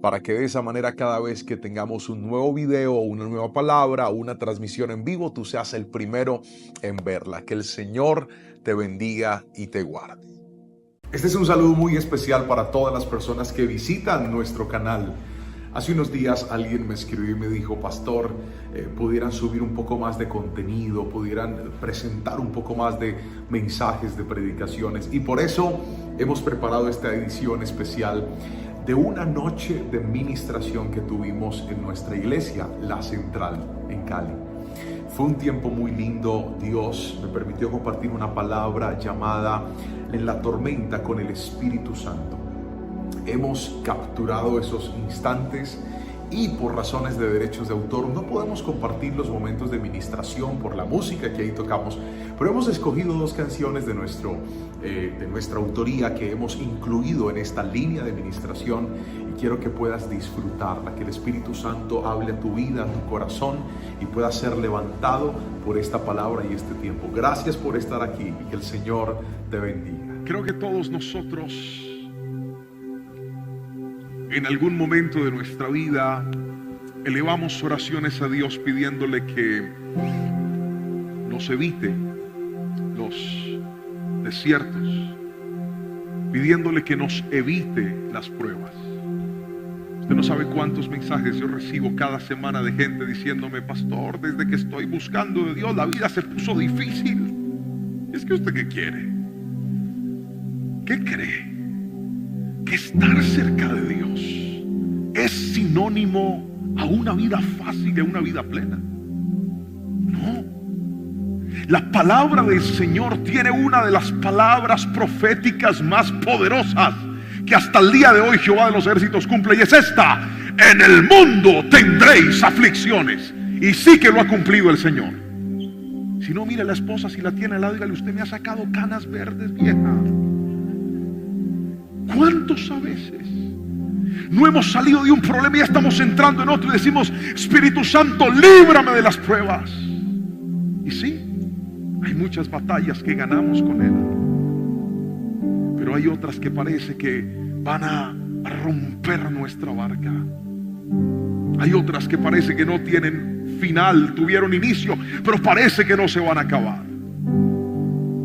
para que de esa manera cada vez que tengamos un nuevo video, una nueva palabra o una transmisión en vivo, tú seas el primero en verla. Que el Señor te bendiga y te guarde. Este es un saludo muy especial para todas las personas que visitan nuestro canal. Hace unos días alguien me escribió y me dijo, pastor, pudieran subir un poco más de contenido, pudieran presentar un poco más de mensajes, de predicaciones. Y por eso hemos preparado esta edición especial de una noche de ministración que tuvimos en nuestra iglesia, La Central, en Cali. Fue un tiempo muy lindo. Dios me permitió compartir una palabra llamada En la tormenta con el Espíritu Santo. Hemos capturado esos instantes y por razones de derechos de autor no podemos compartir los momentos de ministración por la música que ahí tocamos, pero hemos escogido dos canciones de nuestra autoría que hemos incluido en esta línea de ministración y quiero que puedas disfrutarla, que el Espíritu Santo hable a tu vida, a tu corazón y pueda ser levantado por esta palabra y este tiempo. Gracias por estar aquí y que el Señor te bendiga. Creo que todos nosotros en algún momento de nuestra vida elevamos oraciones a Dios pidiéndole que nos evite los desiertos, pidiéndole que nos evite las pruebas. Usted no sabe cuántos mensajes yo recibo cada semana de gente diciéndome, pastor, desde que estoy buscando de Dios la vida se puso difícil. ¿Es que usted qué quiere? ¿Qué cree? Que estar cerca de Dios es sinónimo a una vida fácil y a una vida plena. No. La palabra del Señor tiene una de las palabras proféticas más poderosas que hasta el día de hoy Jehová de los ejércitos cumple, y es esta: en el mundo tendréis aflicciones. Y sí que lo ha cumplido el Señor. Si no, mire a la esposa, si la tiene al lado, dígale, usted me ha sacado canas verdes, vieja. ¿Cuántos a veces no hemos salido de un problema y ya estamos entrando en otro y decimos, Espíritu Santo, líbrame de las pruebas? Y sí, hay muchas batallas que ganamos con Él, pero hay otras que parece que van a romper nuestra barca. Hay otras que parece que no tienen final, tuvieron inicio, pero parece que no se van a acabar.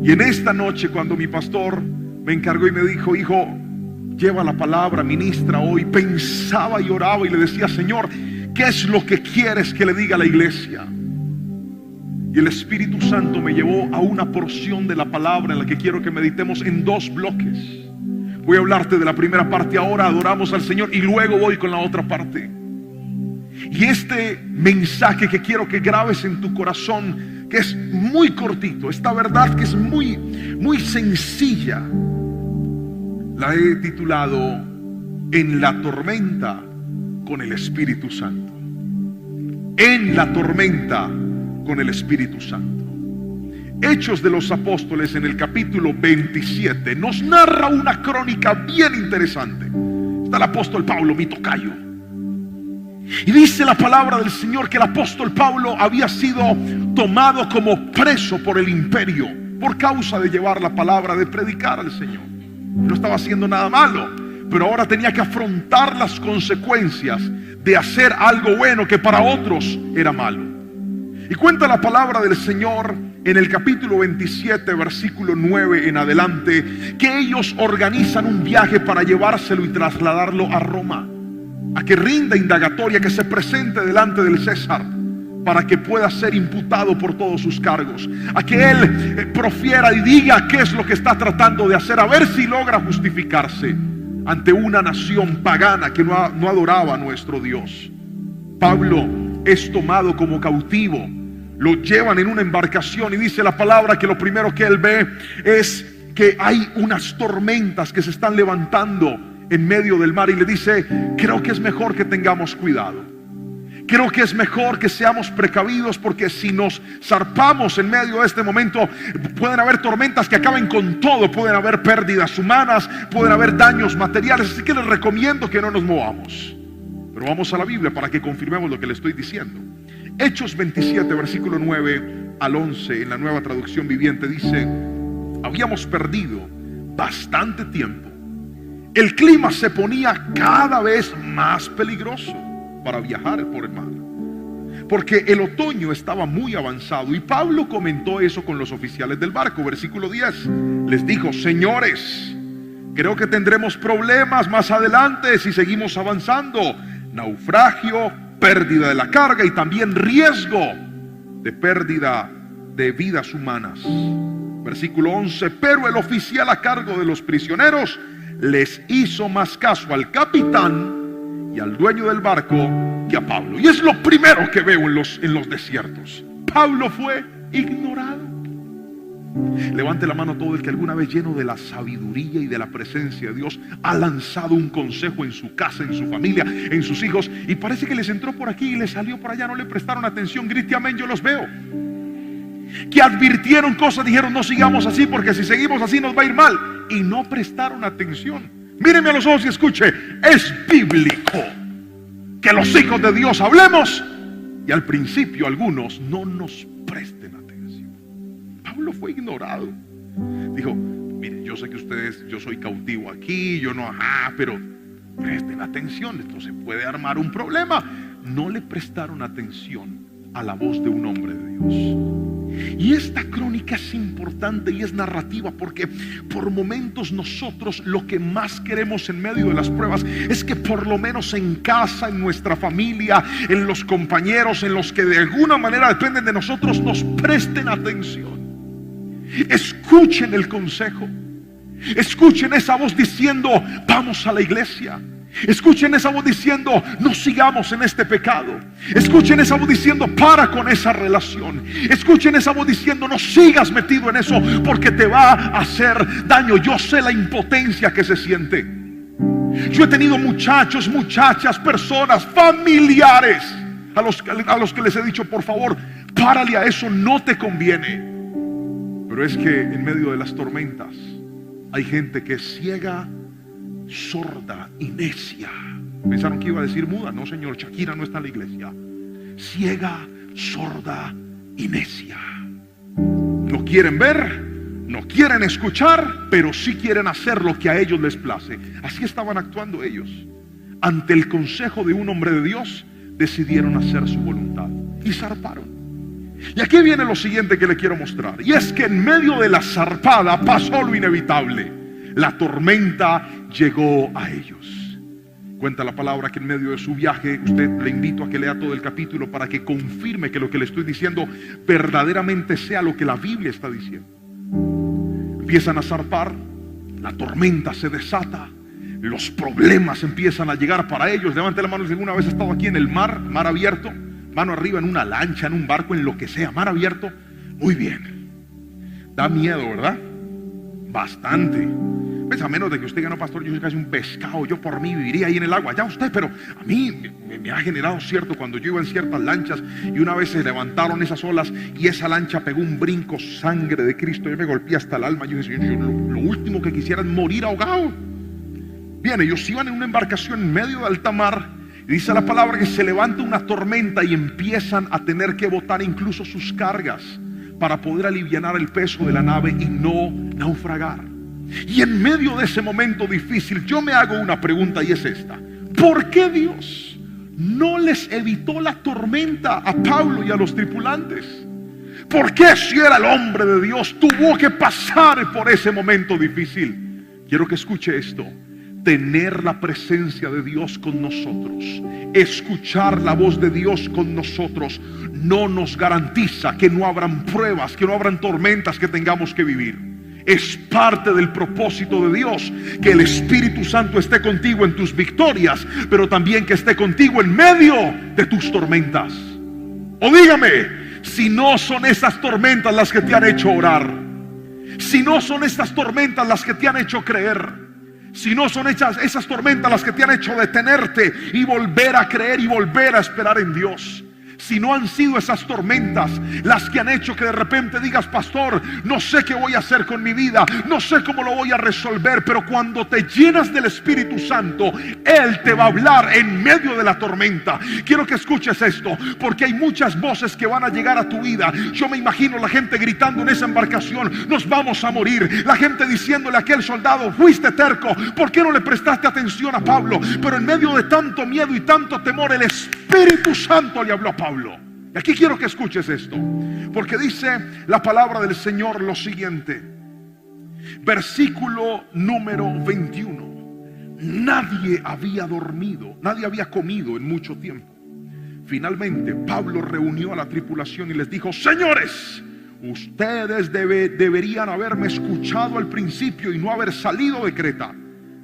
Y en esta noche, cuando mi pastor me encargó y me dijo, hijo, lleva la palabra, ministra hoy, pensaba y oraba y le decía, Señor, ¿qué es lo que quieres que le diga a la iglesia? Y el Espíritu Santo me llevó a una porción de la palabra en la que quiero que meditemos en dos bloques. Voy a hablarte de la primera parte ahora, adoramos al Señor, y luego voy con la otra parte. Y este mensaje que quiero que grabes en tu corazón, que es muy cortito, esta verdad que es muy, muy sencilla, la he titulado En la tormenta con el Espíritu Santo. En la tormenta con el Espíritu Santo. Hechos de los Apóstoles, en el capítulo 27, nos narra una crónica bien interesante. Está el apóstol Pablo, mi tocayo, y dice la palabra del Señor que el apóstol Pablo había sido tomado como preso por el imperio por causa de llevar la palabra, de predicar al Señor. No estaba haciendo nada malo, pero ahora tenía que afrontar las consecuencias de hacer algo bueno que para otros era malo. Y cuenta la palabra del Señor en el capítulo 27, versículo 9 en adelante, que ellos organizan un viaje para llevárselo y trasladarlo a Roma, a que rinda indagatoria, que se presente delante del César, para que pueda ser imputado por todos sus cargos, a que él profiera y diga qué es lo que está tratando de hacer, a ver si logra justificarse ante una nación pagana que no adoraba a nuestro Dios. Pablo es tomado como cautivo, lo llevan en una embarcación y dice la palabra que lo primero que él ve es que hay unas tormentas que se están levantando en medio del mar, y le dice, creo que es mejor que tengamos cuidado, Creo que es mejor que seamos precavidos, porque si nos zarpamos en medio de este momento, pueden haber tormentas que acaben con todo, pueden haber pérdidas humanas, pueden haber daños materiales. Así que les recomiendo que no nos movamos. Pero vamos a la Biblia para que confirmemos lo que le estoy diciendo. Hechos 27, versículo 9 al 11, en la Nueva Traducción Viviente, dice: habíamos perdido bastante tiempo. El clima se ponía cada vez más peligroso para viajar por el mar, porque el otoño estaba muy avanzado. Y Pablo comentó eso con los oficiales del barco. Versículo 10, les dijo: señores, creo que tendremos problemas más adelante si seguimos avanzando. Naufragio, pérdida de la carga y también riesgo de pérdida de vidas humanas. Versículo 11, pero el oficial a cargo de los prisioneros les hizo más caso al capitán y al dueño del barco que a Pablo. Y es lo primero que veo en los desiertos. Pablo fue ignorado. Levante la mano todo el que alguna vez, lleno de la sabiduría y de la presencia de Dios, ha lanzado un consejo en su casa, en su familia, en sus hijos, y parece que les entró por aquí y les salió por allá. No le prestaron atención. Grite amén, yo los veo. Que advirtieron cosas, dijeron: no sigamos así, porque si seguimos así nos va a ir mal, y no prestaron atención. Míreme a los ojos y escuche: es bíblico que los hijos de Dios hablemos y al principio algunos no nos presten atención. Pablo fue ignorado. Dijo: mire, yo sé que ustedes, yo soy cautivo aquí, yo no, pero presten atención, esto se puede armar un problema. No le prestaron atención a la voz de un hombre de Dios. Y esta crónica es importante y es narrativa, porque por momentos nosotros lo que más queremos en medio de las pruebas es que por lo menos en casa, en nuestra familia, en los compañeros, en los que de alguna manera dependen de nosotros, nos presten atención. Escuchen el consejo. Escuchen esa voz diciendo: vamos a la iglesia. Escuchen esa voz diciendo: no sigamos en este pecado. Escuchen esa voz diciendo: para con esa relación. Escuchen esa voz diciendo: no sigas metido en eso, porque te va a hacer daño. Yo sé la impotencia que se siente. Yo he tenido muchachos, muchachas, personas, familiares a los que les he dicho: por favor, párale a eso, no te conviene. Pero es que en medio de las tormentas hay gente que es ciega, sorda y necia. Pensaron que iba a decir muda. No, señor, Shakira no está en la iglesia. Ciega, sorda y necia. No quieren ver, no quieren escuchar, pero sí quieren hacer lo que a ellos les place. Así estaban actuando ellos. Ante el consejo de un hombre de Dios, decidieron hacer su voluntad y zarparon. Y aquí viene lo siguiente que le quiero mostrar, y es que en medio de la zarpada pasó lo inevitable. La tormenta llegó a ellos. Cuenta la palabra que en medio de su viaje, usted, le invito a que lea todo el capítulo para que confirme que lo que le estoy diciendo verdaderamente sea lo que la Biblia está diciendo. Empiezan a zarpar, la tormenta se desata, los problemas empiezan a llegar para ellos. Levante la mano si alguna vez ha estado aquí en el mar abierto, mano arriba, en una lancha, en un barco, en lo que sea, mar abierto. Muy bien. Da miedo, ¿verdad? Bastante. Pues a menos de que usted diga: no, pastor, yo soy casi un pescado, yo por mí viviría ahí en el agua. Ya usted, pero a mí me ha generado cierto, cuando yo iba en ciertas lanchas y una vez se levantaron esas olas y esa lancha pegó un brinco, sangre de Cristo, yo me golpeé hasta el alma. Yo dije: Señor, lo último que quisiera es morir ahogado. Bien, ellos iban en una embarcación en medio de alta mar, y dice la palabra que se levanta una tormenta y empiezan a tener que botar incluso sus cargas para poder alivianar el peso de la nave y no naufragar. Y en medio de ese momento difícil, yo me hago una pregunta, y es esta: ¿por qué Dios no les evitó la tormenta a Pablo y a los tripulantes? ¿Por qué, si era el hombre de Dios, tuvo que pasar por ese momento difícil? Quiero que escuche esto: tener la presencia de Dios con nosotros, escuchar la voz de Dios con nosotros, no nos garantiza que no habrán pruebas, que no habrán tormentas que tengamos que vivir. Es parte del propósito de Dios que el Espíritu Santo esté contigo en tus victorias, pero también que esté contigo en medio de tus tormentas. O dígame, si no son esas tormentas las que te han hecho orar, si no son estas tormentas las que te han hecho creer, Si no son esas tormentas las que te han hecho detenerte y volver a creer y volver a esperar en Dios. Si no han sido esas tormentas las que han hecho que de repente digas: pastor, no sé qué voy a hacer con mi vida, no sé cómo lo voy a resolver. Pero cuando te llenas del Espíritu Santo, Él te va a hablar en medio de la tormenta. Quiero que escuches esto, porque hay muchas voces que van a llegar a tu vida. Yo me imagino la gente gritando en esa embarcación: nos vamos a morir. La gente diciéndole a aquel soldado: fuiste terco, ¿por qué no le prestaste atención a Pablo? Pero en medio de tanto miedo y tanto temor, el Espíritu Santo le habló a Pablo. Y aquí quiero que escuches esto, porque dice la palabra del Señor lo siguiente, versículo número 21: nadie había dormido, nadie había comido en mucho tiempo. Finalmente Pablo reunió a la tripulación y les dijo: señores, ustedes deberían haberme escuchado al principio y no haber salido de Creta.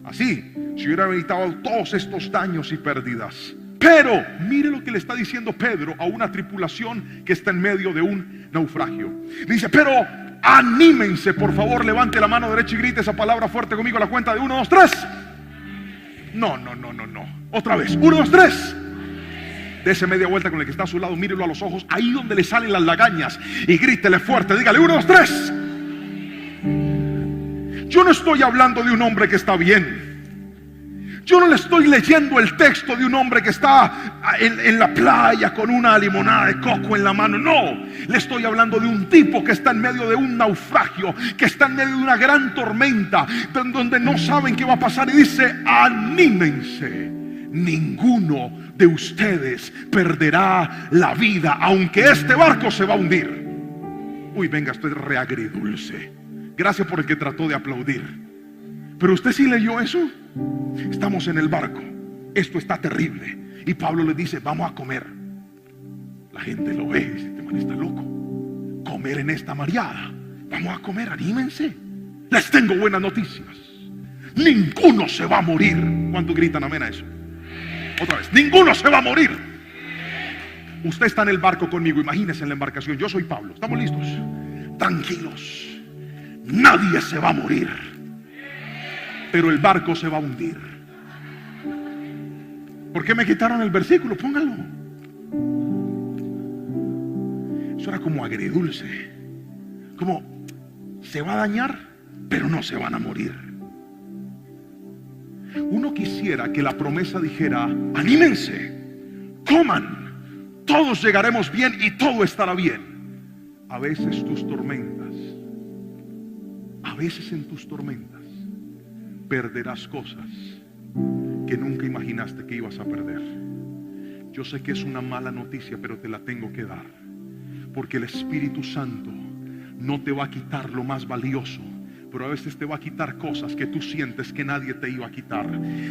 Así se hubieran evitado todos estos daños y pérdidas. Pero mire lo que le está diciendo Pedro a una tripulación que está en medio de un naufragio. Dice: pero anímense, por favor, levante la mano derecha y grite esa palabra fuerte conmigo a la cuenta de 1, 2, 3. No. Otra vez, 1, 2, 3. Dese media vuelta con el que está a su lado, mírelo a los ojos, ahí donde le salen las lagañas, y grítele fuerte, dígale: 1, 2, 3. Yo no estoy hablando de un hombre que está bien. Yo no le estoy leyendo el texto de un hombre que está en la playa con una limonada de coco en la mano. No, le estoy hablando de un tipo que está en medio de un naufragio, que está en medio de una gran tormenta, donde no saben qué va a pasar. Y dice: anímense, ninguno de ustedes perderá la vida, aunque este barco se va a hundir. Uy, venga, esto es re agridulce. Gracias por el que trató de aplaudir. Pero usted sí leyó eso. Estamos en el barco, esto está terrible, y Pablo le dice: vamos a comer. La gente lo ve y dice: este man está loco. Comer en esta mareada. Vamos a comer, anímense. Les tengo buenas noticias. Ninguno se va a morir. ¿Cuántos gritan amén a eso? Otra vez: ninguno se va a morir. Usted está en el barco conmigo, imagínese en la embarcación. Yo soy Pablo, estamos listos, tranquilos. Nadie se va a morir, pero el barco se va a hundir. ¿Por qué me quitaron el versículo? Póngalo. Eso era como agridulce, como se va a dañar, pero no se van a morir. Uno quisiera que la promesa dijera: anímense, coman, todos llegaremos bien y todo estará bien. A veces tus tormentas, a veces en tus tormentas perderás cosas que nunca imaginaste que ibas a perder. Yo sé que es una mala noticia, pero te la tengo que dar, porque el Espíritu Santo no te va a quitar lo más valioso, pero a veces te va a quitar cosas que tú sientes que nadie te iba a quitar.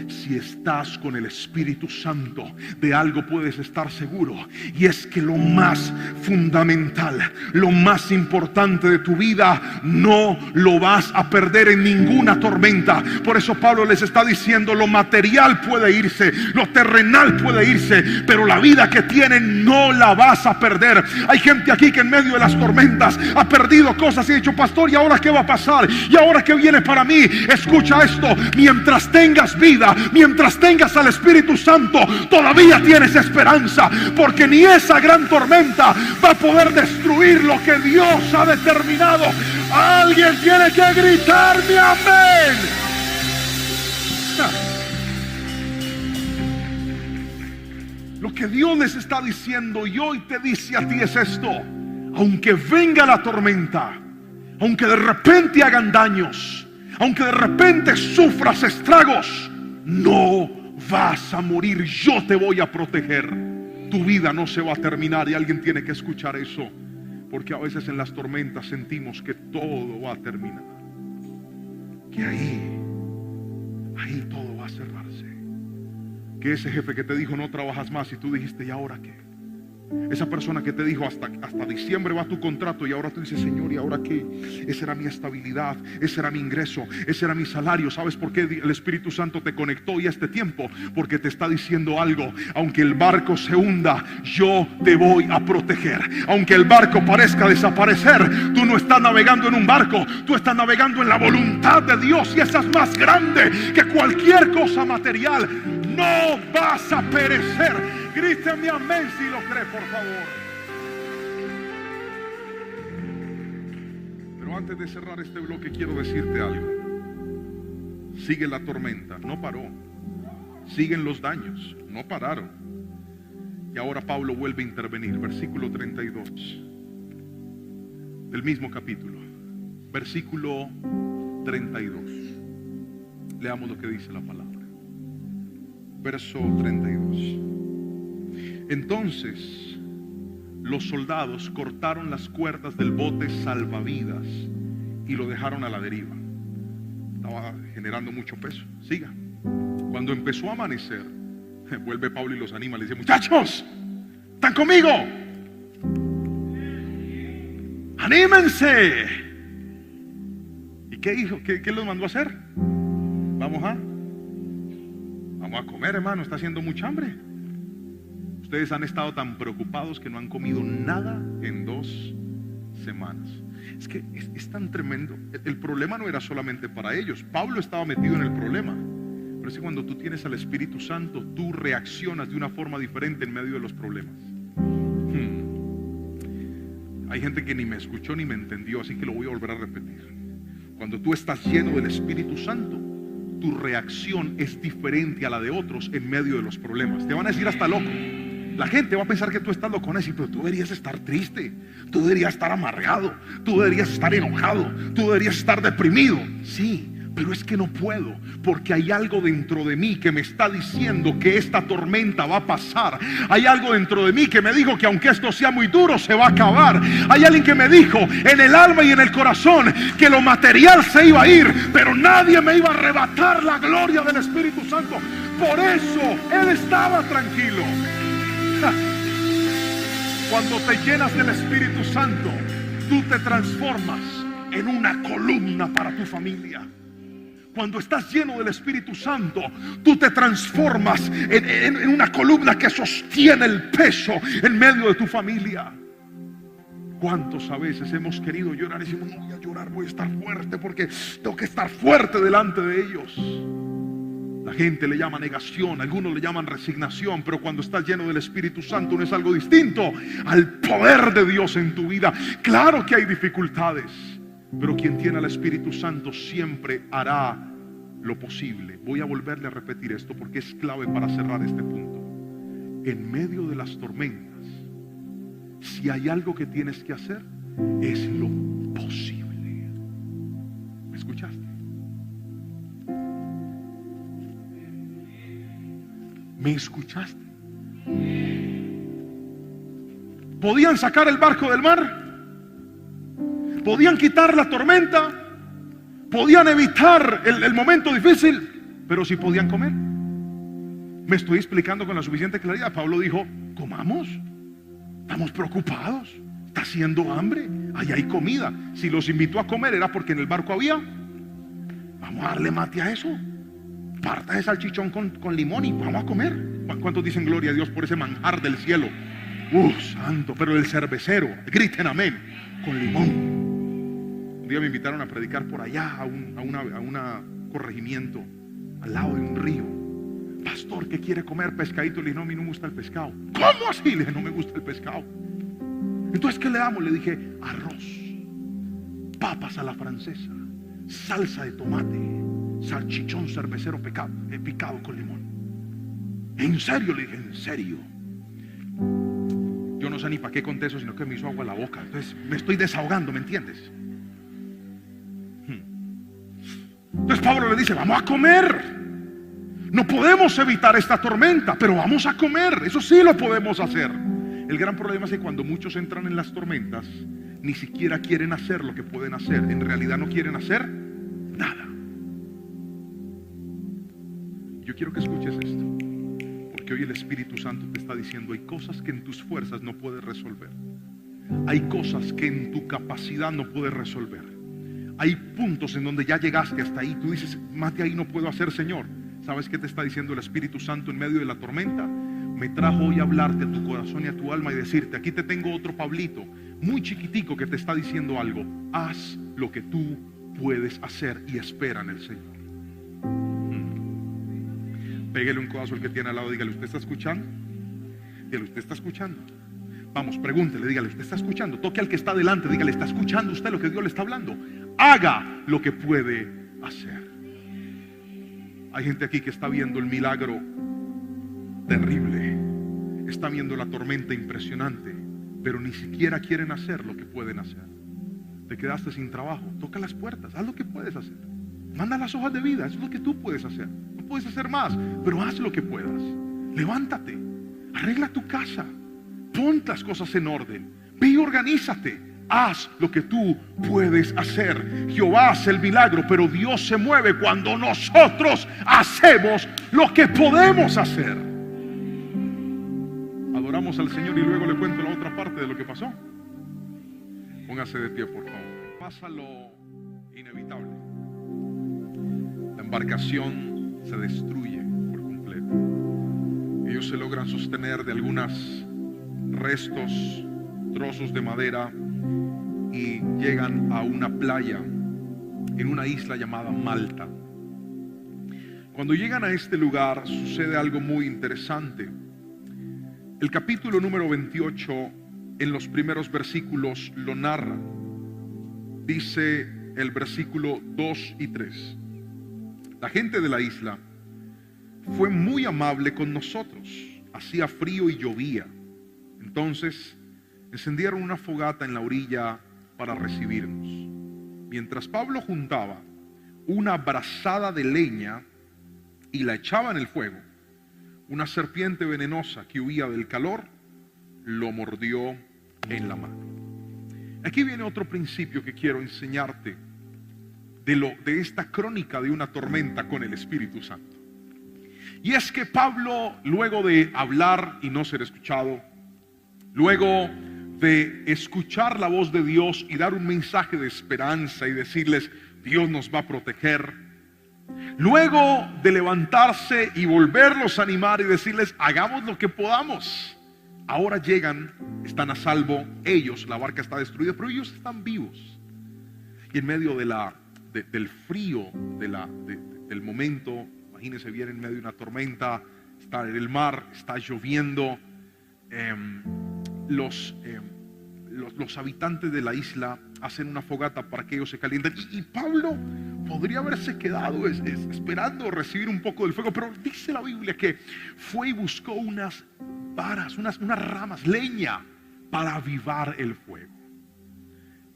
Si estás con el Espíritu Santo, de algo puedes estar seguro, y es que lo más fundamental, lo más importante de tu vida, no lo vas a perder en ninguna tormenta. Por eso Pablo les está diciendo: lo material puede irse, lo terrenal puede irse, pero la vida que tienen no la vas a perder. Hay gente aquí que en medio de las tormentas ha perdido cosas y ha dicho: pastor, ¿y ahora qué va a pasar? ¿Y ahora qué viene para mí? Escucha esto: mientras tengas vida, mientras tengas al Espíritu Santo, todavía tienes esperanza, porque ni esa gran tormenta va a poder destruir lo que Dios ha determinado. Alguien tiene que gritarme amén. Lo que Dios les está diciendo y hoy te dice a ti es esto: aunque venga la tormenta, aunque de repente hagan daños, aunque de repente sufras estragos, no vas a morir. Yo te voy a proteger. Tu vida no se va a terminar. Y alguien tiene que escuchar eso, porque a veces en las tormentas sentimos que todo va a terminar, que ahí todo va a cerrarse, que ese jefe que te dijo no trabajas más, y tú dijiste: ¿y ahora qué? Esa persona que te dijo hasta diciembre va tu contrato, y ahora tú dices, Señor, ¿y ahora qué? Esa era mi estabilidad, ese era mi ingreso, ese era mi salario. ¿Sabes por qué el Espíritu Santo te conectó hoy a este tiempo? Porque te está diciendo algo: aunque el barco se hunda, yo te voy a proteger. Aunque el barco parezca desaparecer, tú no estás navegando en un barco, tú estás navegando en la voluntad de Dios, y esa es más grande que cualquier cosa material. No vas a perecer. Gríteme amén si lo cree, por favor. Pero antes de cerrar este bloque, quiero decirte algo. Sigue la tormenta, no paró. Siguen los daños, no pararon. Y ahora Pablo vuelve a intervenir. Versículo 32 del mismo capítulo. Versículo 32. Leamos lo que dice la palabra. Verso 32. Entonces los soldados cortaron las cuerdas del bote salvavidas y lo dejaron a la deriva. Estaba generando mucho peso. Siga. Cuando empezó a amanecer, vuelve Pablo y los anima. Le dice: muchachos, ¿están conmigo? ¡Anímense! ¿Y qué hizo? ¿Qué los mandó a hacer? Vamos a comer, hermano. Está haciendo mucha hambre. Ustedes han estado tan preocupados que no han comido nada en 2 semanas. Es que es tan tremendo. El problema no era solamente para ellos. Pablo estaba metido en el problema. Pero es que cuando tú tienes al Espíritu Santo, tú reaccionas de una forma diferente en medio de los problemas. Hay gente que ni me escuchó ni me entendió, así que lo voy a volver a repetir. Cuando tú estás lleno del Espíritu Santo, tu reacción es diferente a la de otros en medio de los problemas. Te van a decir hasta loco. La gente va a pensar que tú estás loco. Van a decir: pero tú deberías estar triste, tú deberías estar amargado, tú deberías estar enojado, tú deberías estar deprimido. Sí, pero es que no puedo, porque hay algo dentro de mí que me está diciendo que esta tormenta va a pasar. Hay algo dentro de mí que me dijo que aunque esto sea muy duro, se va a acabar. Hay alguien que me dijo en el alma y en el corazón que lo material se iba a ir, pero nadie me iba a arrebatar la gloria del Espíritu Santo. Por eso él estaba tranquilo. Cuando te llenas del Espíritu Santo, tú te transformas en una columna para tu familia. Cuando estás lleno del Espíritu Santo, tú te transformas en una columna que sostiene el peso en medio de tu familia. ¿Cuántos a veces hemos querido llorar y decimos: no voy a llorar, voy a estar fuerte porque tengo que estar fuerte delante de ellos? La gente le llama negación, algunos le llaman resignación, pero cuando estás lleno del Espíritu Santo no es algo distinto al poder de Dios en tu vida. Claro que hay dificultades, pero quien tiene al Espíritu Santo siempre hará lo posible. Voy a volverle a repetir esto porque es clave para cerrar este punto. En medio de las tormentas, si hay algo que tienes que hacer, es lo posible. ¿Me escuchaste? ¿Me escuchaste? ¿Podían sacar el barco del mar? ¿Podían quitar la tormenta? ¿Podían evitar el momento difícil? Pero si podían comer. ¿Me estoy explicando con la suficiente claridad? Pablo dijo: comamos. Estamos preocupados. Está haciendo hambre. Allá hay comida. Si los invitó a comer era porque en el barco había. Vamos a darle mate a eso. Parta de salchichón con limón y vamos a comer. ¿Cuántos dicen gloria a Dios por ese manjar del cielo? Santo. Pero el cervecero, griten amén, con limón. Un día me invitaron a predicar por allá a un corregimiento al lado de un río. Pastor, ¿qué quiere comer? Pescadito. Le dije: no, a mí no me gusta el pescado. ¿Cómo así? Le dije: no me gusta el pescado. Entonces, ¿qué le damos? Le dije: arroz, papas a la francesa, salsa de tomate, salchichón cervecero picado con limón. ¿En serio? Le dije: en serio. Yo no sé ni para qué conté eso, sino que me hizo agua en la boca. Entonces me estoy desahogando, ¿me entiendes? Entonces Pablo le dice: vamos a comer. No podemos evitar esta tormenta, pero vamos a comer. Eso sí lo podemos hacer. El gran problema es que cuando muchos entran en las tormentas, ni siquiera quieren hacer lo que pueden hacer. En realidad no quieren hacer nada. Yo quiero que escuches esto, Porque hoy el Espíritu Santo te está diciendo: hay cosas que en tus fuerzas no puedes resolver. Hay cosas que en tu capacidad no puedes resolver. Hay puntos en donde ya llegaste hasta ahí. Tú dices: más de ahí no puedo hacer, Señor. ¿Sabes qué te está diciendo el Espíritu Santo en medio de la tormenta? Me trajo hoy a hablarte a tu corazón y a tu alma y decirte: aquí te tengo otro Pablito, muy chiquitico, que te está diciendo algo. Haz lo que tú puedes hacer y espera en el Señor. Pégale un codazo al que tiene al lado, dígale: ¿usted está escuchando? Dígale: ¿usted está escuchando? Vamos, pregúntele, dígale: ¿usted está escuchando? Toque al que está delante, dígale: ¿está escuchando usted lo que Dios le está hablando? Haga lo que puede hacer. Hay gente aquí que está viendo el milagro terrible, está viendo la tormenta impresionante, pero ni siquiera quieren hacer lo que pueden hacer. Te quedaste sin trabajo, toca las puertas, haz lo que puedes hacer. Manda las hojas de vida, eso es lo que tú puedes hacer. No puedes hacer más, pero haz lo que puedas. Levántate, arregla tu casa, pon las cosas en orden, ve y organízate. Haz lo que tú puedes hacer. Jehová hace el milagro, pero Dios se mueve cuando nosotros hacemos lo que podemos hacer. Adoramos al Señor y luego le cuento la otra parte de lo que pasó. Póngase de pie, por favor. Pasa lo inevitable. La embarcación se destruye por completo. Ellos se logran sostener de algunos restos, trozos de madera, y llegan a una playa en una isla llamada Malta. Cuando llegan a este lugar sucede algo muy interesante. El capítulo número 28, en los primeros versículos, lo narra. Dice el versículo 2 y 3: la gente de la isla fue muy amable con nosotros. Hacía frío y llovía. Entonces encendieron una fogata en la orilla para recibirnos. Mientras Pablo juntaba una brazada de leña y la echaba en el fuego, una serpiente venenosa que huía del calor lo mordió en la mano. Aquí viene otro principio que quiero enseñarte de esta crónica de una tormenta con el Espíritu Santo. Y es que Pablo, luego de hablar y no ser escuchado, luego de escuchar la voz de Dios y dar un mensaje de esperanza y decirles: Dios nos va a proteger, luego de levantarse y volverlos a animar y decirles: hagamos lo que podamos, ahora llegan, están a salvo ellos, la barca está destruida, pero ellos están vivos. Y en medio del frío del momento, imagínense, viene en medio de una tormenta, está en el mar, está lloviendo. Los habitantes de la isla hacen una fogata para que ellos se calienten, y Pablo podría haberse quedado esperando recibir un poco del fuego, pero dice la Biblia que fue y buscó unas varas, unas ramas, leña, para avivar el fuego.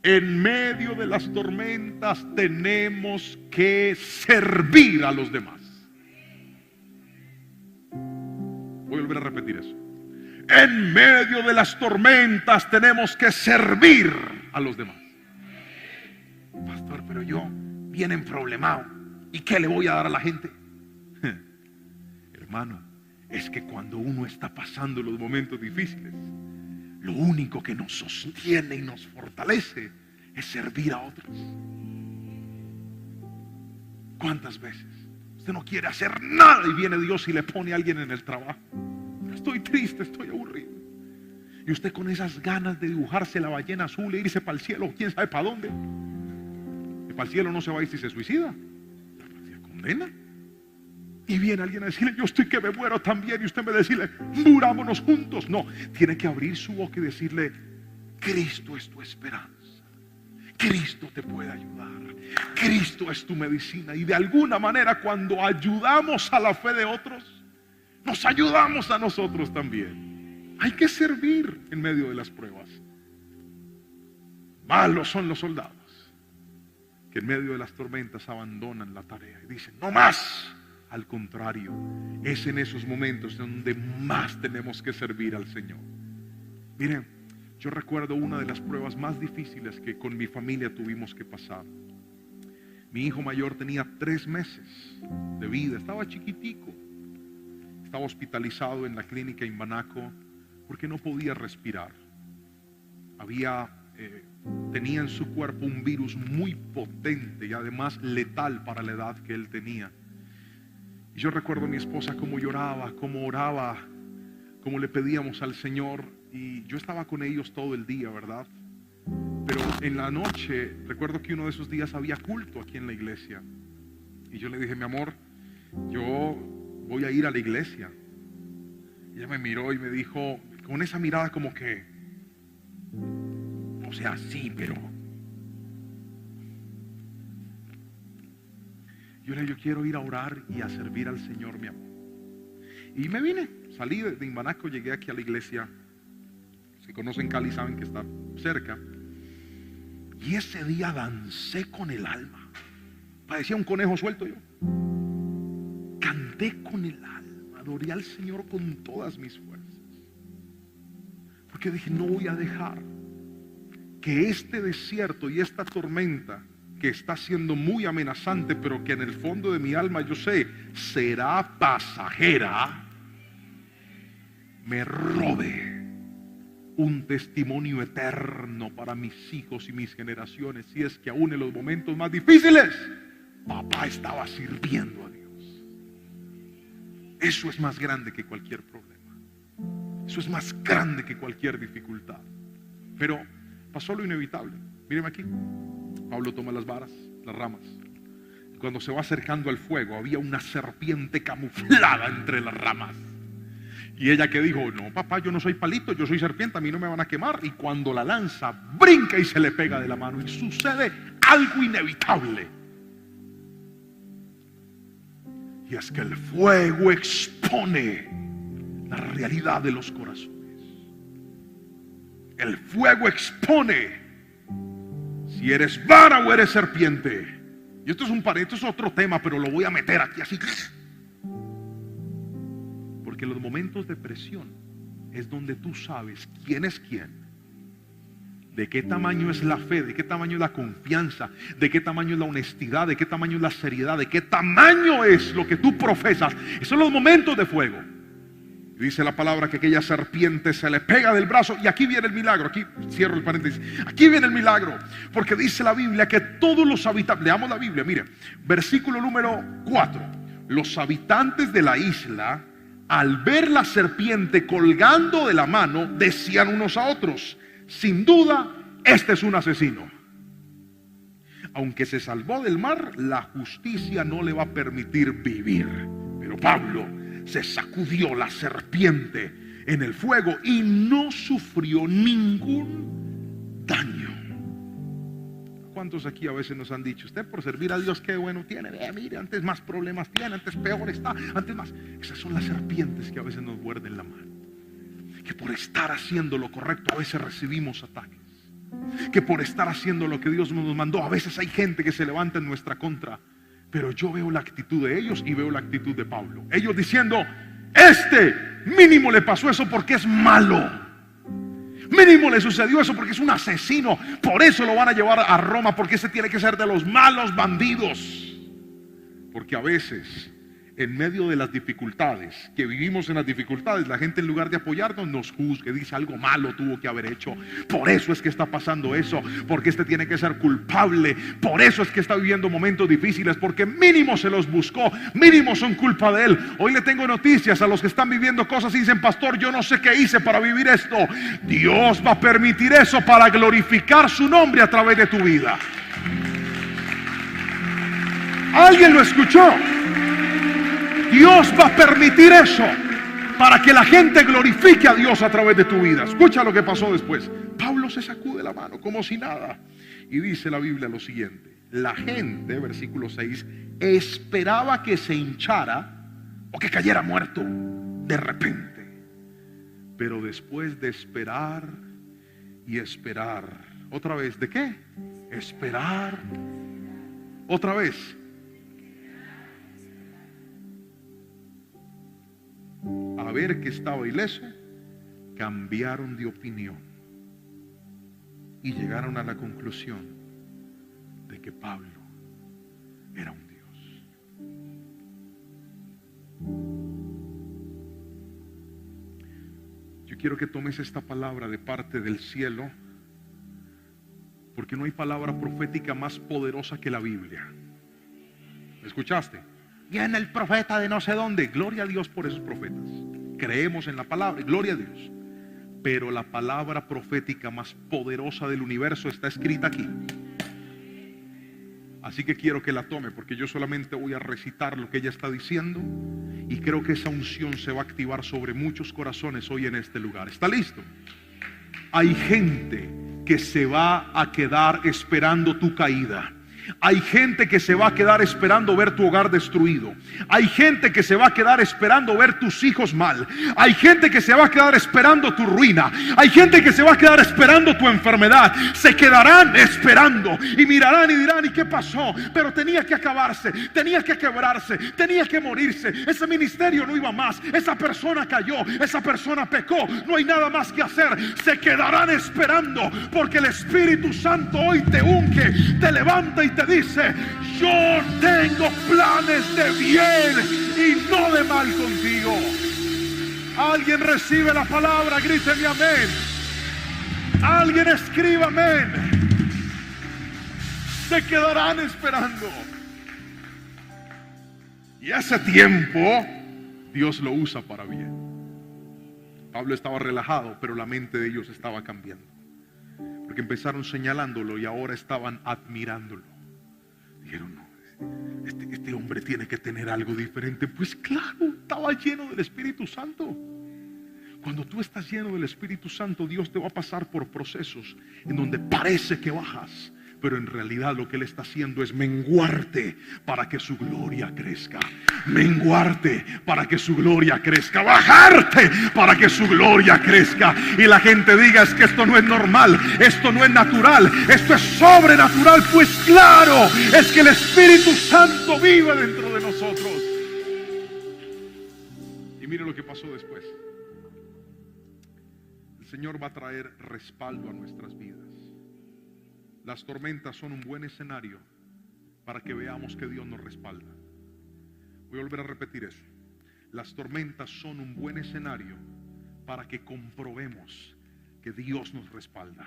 En medio de las tormentas tenemos que servir a los demás. Voy a volver a repetir eso. En medio de las tormentas tenemos que servir a los demás. Pastor, pero yo bien emproblemado, ¿y qué le voy a dar a la gente? Hermano, es que cuando uno está pasando los momentos difíciles, lo único que nos sostiene y nos fortalece es servir a otros. ¿Cuántas veces usted no quiere hacer nada y viene Dios y le pone a alguien en el trabajo? Estoy triste, estoy aburrido. Y usted con esas ganas de dibujarse la ballena azul e irse para el cielo, quién sabe para dónde. Que para el cielo no se va a ir si se suicida, se condena. Y viene alguien a decirle: yo estoy que me muero también, y usted me decirle: murámonos juntos. No, tiene que abrir su boca y decirle: Cristo es tu esperanza, Cristo te puede ayudar, Cristo es tu medicina. Y de alguna manera, cuando ayudamos a la fe de otros, nos ayudamos a nosotros también. Hay que servir en medio de las pruebas. Malos son los soldados que en medio de las tormentas abandonan la tarea y dicen: no más. Al contrario, es en esos momentos donde más tenemos que servir al Señor. Miren, yo recuerdo una de las pruebas más difíciles que con mi familia tuvimos que pasar. Mi hijo mayor tenía 3 meses de vida, estaba chiquitico. estaba hospitalizado en la clínica en Banaco porque no podía respirar. Tenía en su cuerpo un virus muy potente y además letal para la edad que él tenía. Y yo recuerdo a mi esposa cómo lloraba, cómo oraba, cómo le pedíamos al Señor, y yo estaba con ellos todo el día, ¿verdad? Pero en la noche, recuerdo que uno de esos días había culto aquí en la iglesia. Y yo le dije: mi amor, yo voy a ir a la iglesia. Y ella me miró y me dijo, con esa mirada como que, o sea, sí, pero... Yo le dije: yo quiero ir a orar y a servir al Señor, mi amor. Y me vine, salí de Imbanaco, llegué aquí a la iglesia. Si conocen Cali saben que está cerca. Y ese día dancé con el alma. Parecía un conejo suelto yo. Canté con el alma, adoré al Señor con todas mis fuerzas. Porque dije: no voy a dejar que este desierto y esta tormenta, que está siendo muy amenazante, pero que en el fondo de mi alma yo sé será pasajera, me robe un testimonio eterno para mis hijos y mis generaciones. Si es que aún en los momentos más difíciles, papá estaba sirviendo a Dios. Eso es más grande que cualquier problema. Eso es más grande que cualquier dificultad. Pero pasó lo inevitable. Mírenme aquí. Pablo toma las varas, las ramas. Cuando se va acercando al fuego, había una serpiente camuflada entre las ramas. Y ella que dijo: no, papá, yo no soy palito, yo soy serpiente, a mí no me van a quemar. Y cuando la lanza, brinca y se le pega de la mano. Y sucede algo inevitable. Y es que el fuego expone la realidad de los corazones. El fuego expone si eres vara o eres serpiente. Y esto es otro tema, pero lo voy a meter aquí así. Porque en los momentos de presión es donde tú sabes quién es quién, de qué tamaño es la fe, de qué tamaño es la confianza, de qué tamaño es la honestidad, de qué tamaño es la seriedad, de qué tamaño es lo que tú profesas. Esos son los momentos de fuego. Dice la palabra que aquella serpiente se le pega del brazo. Y aquí viene el milagro. Aquí cierro el paréntesis. Aquí viene el milagro. Porque dice la Biblia que todos los habitantes, leamos la Biblia, mire, versículo número 4. Los habitantes de la isla, al ver la serpiente colgando de la mano, decían unos a otros: sin duda, este es un asesino. Aunque se salvó del mar, la justicia no le va a permitir vivir. Pero Pablo se sacudió la serpiente en el fuego y no sufrió ningún daño. ¿Cuántos aquí a veces nos han dicho: usted por servir a Dios qué bueno tiene? Mire, antes más problemas tiene, antes peor está, antes más. Esas son las serpientes que a veces nos muerden la mano. Que por estar haciendo lo correcto a veces recibimos ataques. Que por estar haciendo lo que Dios nos mandó a veces hay gente que se levanta en nuestra contra. Pero yo veo la actitud de ellos y veo la actitud de Pablo. Ellos diciendo: mínimo le pasó eso porque es malo. Mínimo le sucedió eso porque es un asesino. Por eso lo van a llevar a Roma, porque ese tiene que ser de los malos bandidos. Porque a veces, en medio de las dificultades, que vivimos en las dificultades, la gente en lugar de apoyarnos nos juzga, dice: algo malo tuvo que haber hecho, por eso es que está pasando eso, porque este tiene que ser culpable, por eso es que está viviendo momentos difíciles, porque mínimo se los buscó, mínimo son culpa de él. Hoy le tengo noticias a los que están viviendo cosas y dicen: pastor, yo no sé qué hice para vivir esto. Dios va a permitir eso para glorificar su nombre a través de tu vida. ¿Alguien lo escuchó? Dios va a permitir eso para que la gente glorifique a Dios a través de tu vida. Escucha lo que pasó después. Pablo se sacude la mano como si nada. Y dice la Biblia lo siguiente: la gente, versículo 6, esperaba que se hinchara o que cayera muerto de repente. Pero después de esperar y esperar, otra vez, ¿de qué? Esperar. Otra vez. A ver que estaba ileso, cambiaron de opinión y llegaron a la conclusión de que Pablo era un Dios. quiero que tomes esta palabra de parte del cielo, porque no hay palabra profética más poderosa que la Biblia. ¿Me escuchaste? Viene el profeta de no sé dónde. Gloria a Dios por esos profetas. Creemos en la palabra, gloria a Dios. Pero la palabra profética más poderosa del universo está escrita aquí. Así que quiero que la tome, porque yo solamente voy a recitar lo que ella está diciendo, y creo que esa unción se va a activar sobre muchos corazones hoy en este lugar. ¿Está listo? Hay gente que se va a quedar esperando tu caída. Hay gente que se va a quedar esperando ver tu hogar destruido. Hay gente que se va a quedar esperando ver tus hijos mal. Hay gente que se va a quedar esperando tu ruina. Hay gente que se va a quedar esperando tu enfermedad. Se quedarán esperando y mirarán y dirán: ¿y qué pasó? Pero tenía que acabarse, tenía que quebrarse, tenía que morirse. Ese ministerio no iba más. Esa persona cayó, esa persona pecó. No hay nada más que hacer. Se quedarán esperando, porque el Espíritu Santo hoy te unge, te levanta y te dice: yo tengo planes de bien y no de mal contigo. Alguien recibe la palabra, gríteme amén. Alguien escriba amén. Se quedarán esperando. Y ese tiempo Dios lo usa para bien. Pablo estaba relajado, pero la mente de ellos estaba cambiando, porque empezaron señalándolo y ahora estaban admirándolo. Dijeron: no, este hombre tiene que tener algo diferente. Pues claro, estaba lleno del Espíritu Santo. Cuando tú estás lleno del Espíritu Santo, Dios te va a pasar por procesos en donde parece que bajas, pero en realidad lo que Él está haciendo es menguarte para que su gloria crezca. Menguarte para que su gloria crezca. Bajarte para que su gloria crezca. Y la gente diga: es que esto no es normal, esto no es natural, esto es sobrenatural. Pues claro, es que el Espíritu Santo vive dentro de nosotros. Y mire lo que pasó después. El Señor va a traer respaldo a nuestras vidas. Las tormentas son un buen escenario para que veamos que Dios nos respalda. Voy a volver a repetir eso. Las tormentas son un buen escenario para que comprobemos que Dios nos respalda.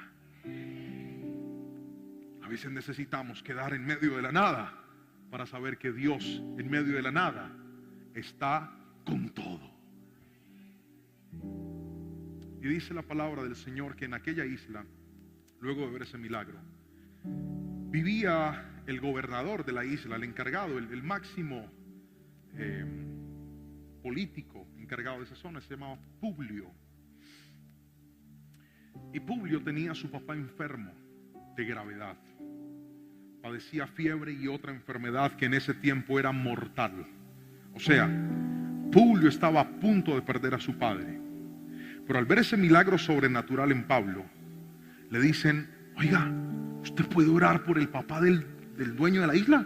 A veces necesitamos quedar en medio de la nada para saber que Dios en medio de la nada está con todo. Y dice la palabra del Señor que en aquella isla, luego de ver ese milagro, vivía el gobernador de la isla, el encargado, el máximo político encargado de esa zona. Se llamaba Publio. Y Publio tenía a su papá enfermo de gravedad. Padecía fiebre y otra enfermedad que en ese tiempo era mortal. O sea, Publio estaba a punto de perder a su padre. Pero al ver ese milagro sobrenatural en Pablo, le dicen: oiga, ¿usted puede orar por el papá del dueño de la isla?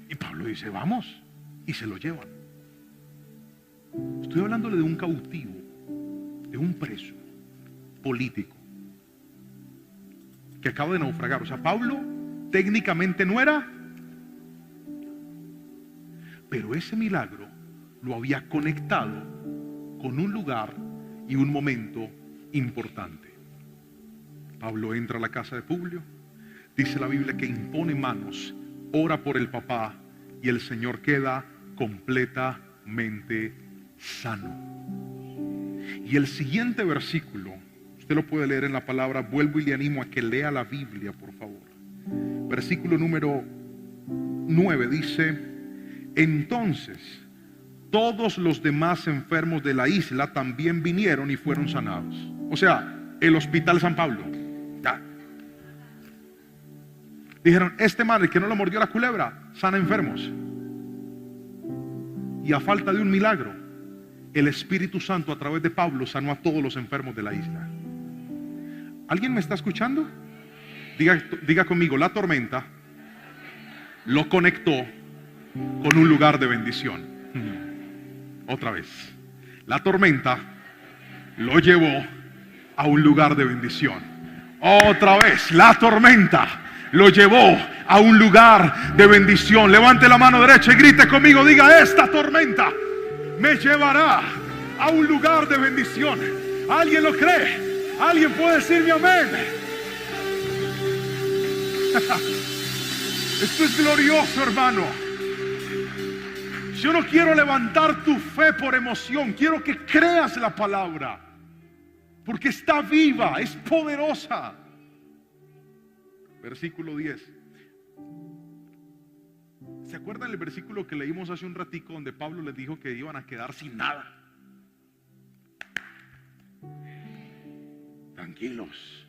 Y Pablo dice: vamos. Y se lo llevan. Estoy hablándole de un cautivo, de un preso político que acaba de naufragar. O sea, Pablo técnicamente no era, pero ese milagro lo había conectado con un lugar y un momento importante. Pablo entra a la casa de Publio. Dice la Biblia que impone manos, ora por el papá, y el Señor queda completamente sano. Y el siguiente versículo, usted lo puede leer en la palabra. Vuelvo y le animo a que lea la Biblia, por favor. Versículo número 9 dice: entonces todos los demás enfermos de la isla también vinieron y fueron sanados. O sea, el hospital San Pablo. Ya. Dijeron: este man, el que no lo mordió la culebra, sana enfermos. Y a falta de un milagro, el Espíritu Santo a través de Pablo sanó a todos los enfermos de la isla. ¿Alguien me está escuchando? Diga conmigo: la tormenta lo conectó con un lugar de bendición. Otra vez. La tormenta lo llevó a un lugar de bendición. Otra vez. La tormenta lo llevó a un lugar de bendición. Levante la mano derecha y grite conmigo. Diga: esta tormenta me llevará a un lugar de bendición. ¿Alguien lo cree? ¿Alguien puede decirme amén? Esto es glorioso, hermano. Yo no quiero levantar tu fe por emoción. Quiero que creas la palabra, porque está viva, es poderosa. Versículo 10. ¿Se acuerdan el versículo que leímos hace un ratico, donde Pablo les dijo que iban a quedar sin nada? Tranquilos,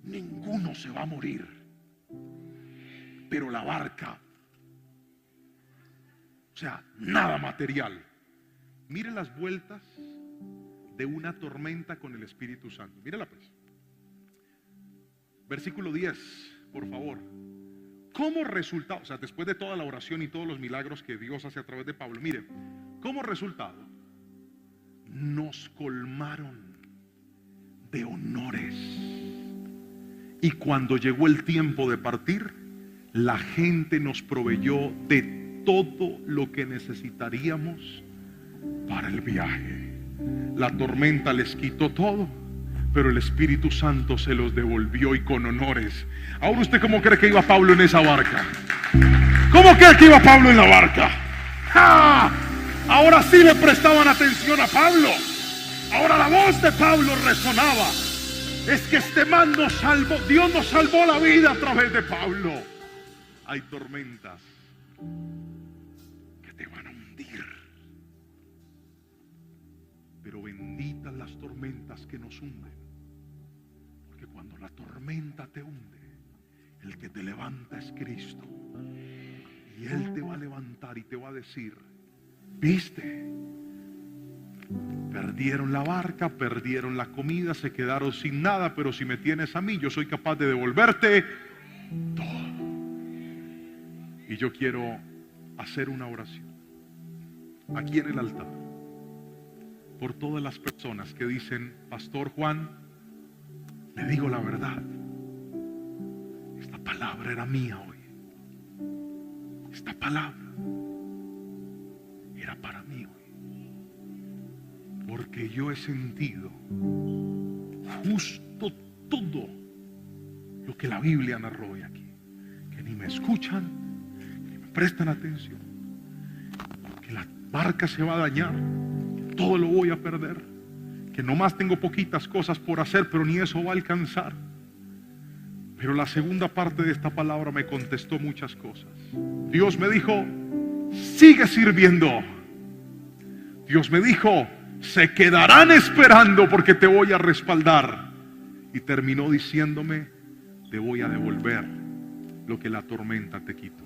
ninguno se va a morir, pero la barca, o sea, nada material. Mire las vueltas de una tormenta con el Espíritu Santo. Mírela pues. Versículo 10, por favor. Como resultado, o sea, después de toda la oración y todos los milagros que Dios hace a través de Pablo, mire, como resultado, nos colmaron de honores. Y cuando llegó el tiempo de partir, la gente nos proveyó de todo lo que necesitaríamos para el viaje. La tormenta les quitó todo, pero el Espíritu Santo se los devolvió, y con honores. Ahora, ¿usted cómo cree que iba Pablo en esa barca? ¿Cómo cree que iba Pablo en la barca? ¡Ah! Ahora sí le prestaban atención a Pablo. Ahora la voz de Pablo resonaba. Es que este man nos salvó. Dios nos salvó la vida a través de Pablo. Hay tormentas que te van a hundir, pero benditas las tormentas que nos hunden, porque cuando la tormenta te hunde, el que te levanta es Cristo, y Él te va a levantar y te va a decir: ¿viste? Perdieron la barca, perdieron la comida, se quedaron sin nada, pero si me tienes a mí, yo soy capaz de devolverte todo. Y yo quiero hacer una oración aquí en el altar por todas las personas que dicen: Pastor Juan, le digo la verdad, esta palabra era mía hoy. Esta palabra era para mí hoy, porque yo he sentido justo todo lo que la Biblia narró hoy aquí, que ni me escuchan, ni me prestan atención, que la barca se va a dañar, que todo lo voy a perder, que nomás tengo poquitas cosas por hacer, pero ni eso va a alcanzar. Pero la segunda parte de esta palabra me contestó muchas cosas. Dios me dijo: sigue sirviendo. Dios me dijo: se quedarán esperando porque te voy a respaldar. Y terminó diciéndome: te voy a devolver lo que la tormenta te quitó.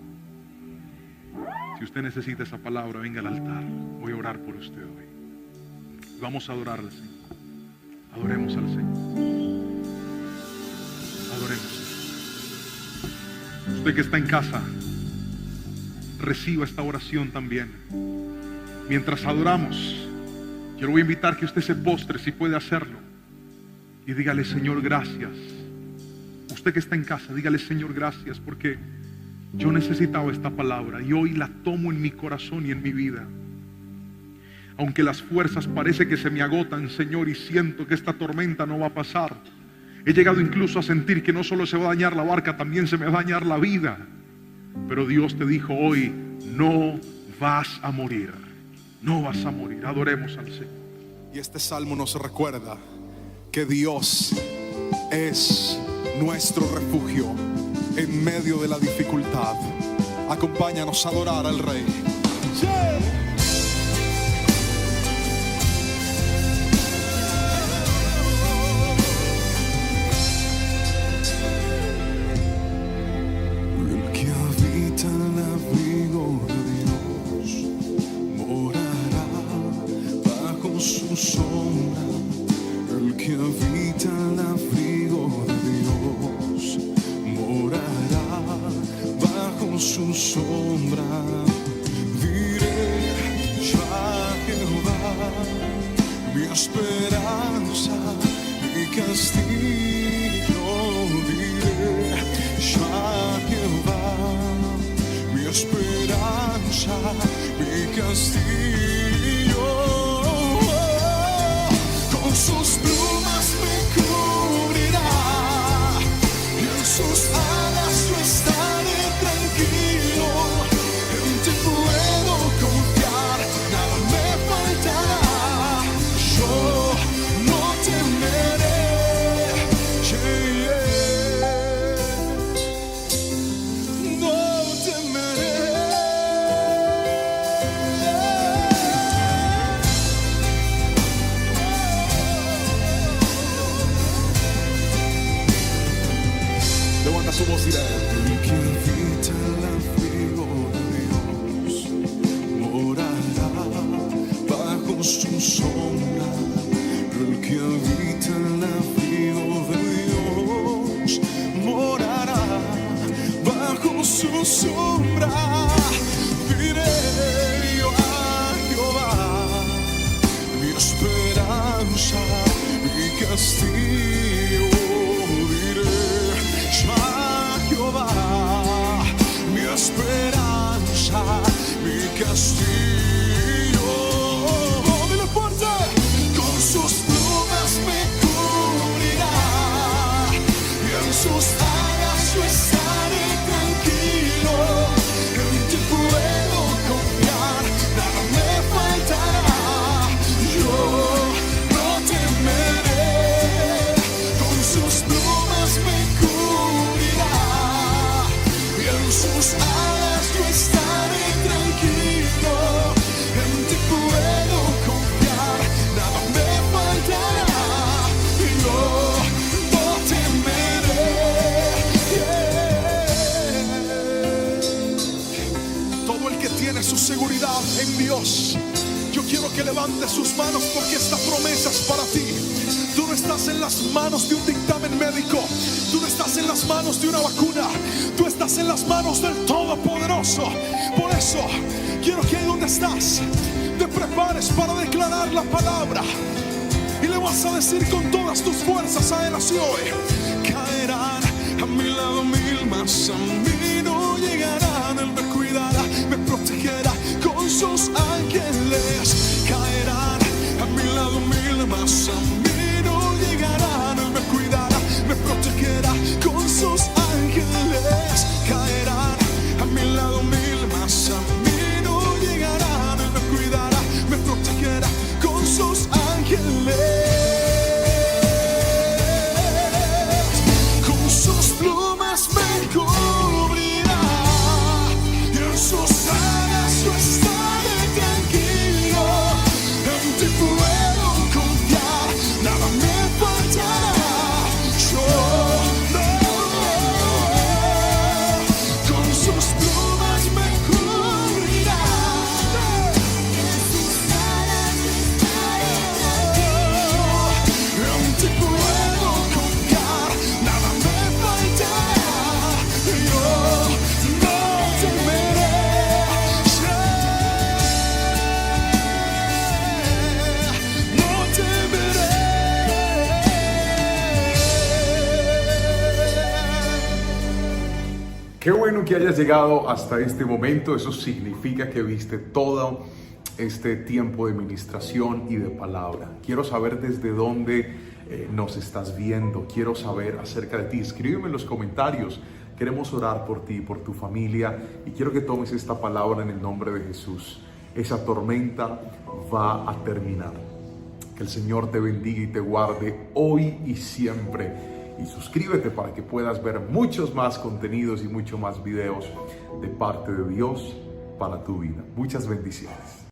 Si usted necesita esa palabra, venga al altar. Voy a orar por usted hoy. Vamos a adorar al Señor. Adoremos al Señor. Adoremos. Usted que está en casa, reciba esta oración también. Mientras adoramos, yo lo voy a invitar que usted se postre, si puede hacerlo, y dígale: Señor, gracias. Usted que está en casa, dígale: Señor, gracias, porque yo necesitaba esta palabra y hoy la tomo en mi corazón y en mi vida. Aunque las fuerzas parece que se me agotan, Señor, y siento que esta tormenta no va a pasar, he llegado incluso a sentir que no solo se va a dañar la barca, también se me va a dañar la vida. Pero Dios te dijo hoy: no vas a morir. No vas a morir. Adoremos al Señor. Y este salmo nos recuerda que Dios es nuestro refugio en medio de la dificultad. Acompáñanos a adorar al Rey. El que habita en el abrigo de Dios morará bajo su sombra. El que habita en el abrigo de Dios morará bajo su sombra. Diré: ya Jehová, mi esperanza, mi castillo. Diré: ya Jehová, mi esperanza, mi castillo. su sombra. Diré yo a Jehová, mi esperanza, mi castillo. Diré yo a Jehová, mi esperanza, mi castillo. Dile fuerte, con sus plumas me cubrirá y en sus alas yo estaré tranquilo. En ti puedo confiar, nada me faltará. Yo no temeré, con sus plumas me cubrirá y en sus alas yo estaré tranquilo. En ti puedo confiar, nada me faltará. Yo no temeré. Todo el que tiene su seguridad en Dios, yo quiero que levante sus manos, porque esta promesa es para ti. Tú no estás en las manos de un dictamen médico, tú no estás en las manos de una vacuna, tú estás en las manos del Todopoderoso. Por eso quiero que ahí donde estás te prepares para declarar la palabra y le vas a decir con todas tus fuerzas a Él así hoy: caerán a mi lado mil, mas a mí no llegarán. Él me cuidará, me protegerá con sus ángeles. Caerán a mi lado mil, mas a mí no llegarán. Él me cuidará, me protegerá con sus ángeles. Caerán a mi lado mil, mas a mí no llegarán. Él me cuidará, me protegerá con sus ángeles. Con sus plumas me cubrirá y en sus alas yo estaré tranquilo. En ti puedo confiar, nada me faltará. Yo no, con sus plumas me cubrirá. En ti puedo confiar, nada me faltará. Yo no temeré, no temeré. Qué bueno que hayas llegado hasta este momento. Eso significa que viste todo este tiempo de ministración y de palabra. Quiero saber desde dónde nos estás viendo. Quiero saber acerca de ti. Escríbeme en los comentarios. Queremos orar por ti, por tu familia, y quiero que tomes esta palabra en el nombre de Jesús. Esa tormenta va a terminar. Que el Señor te bendiga y te guarde hoy y siempre. Y suscríbete para que puedas ver muchos más contenidos y muchos más videos de parte de Dios para tu vida. Muchas bendiciones.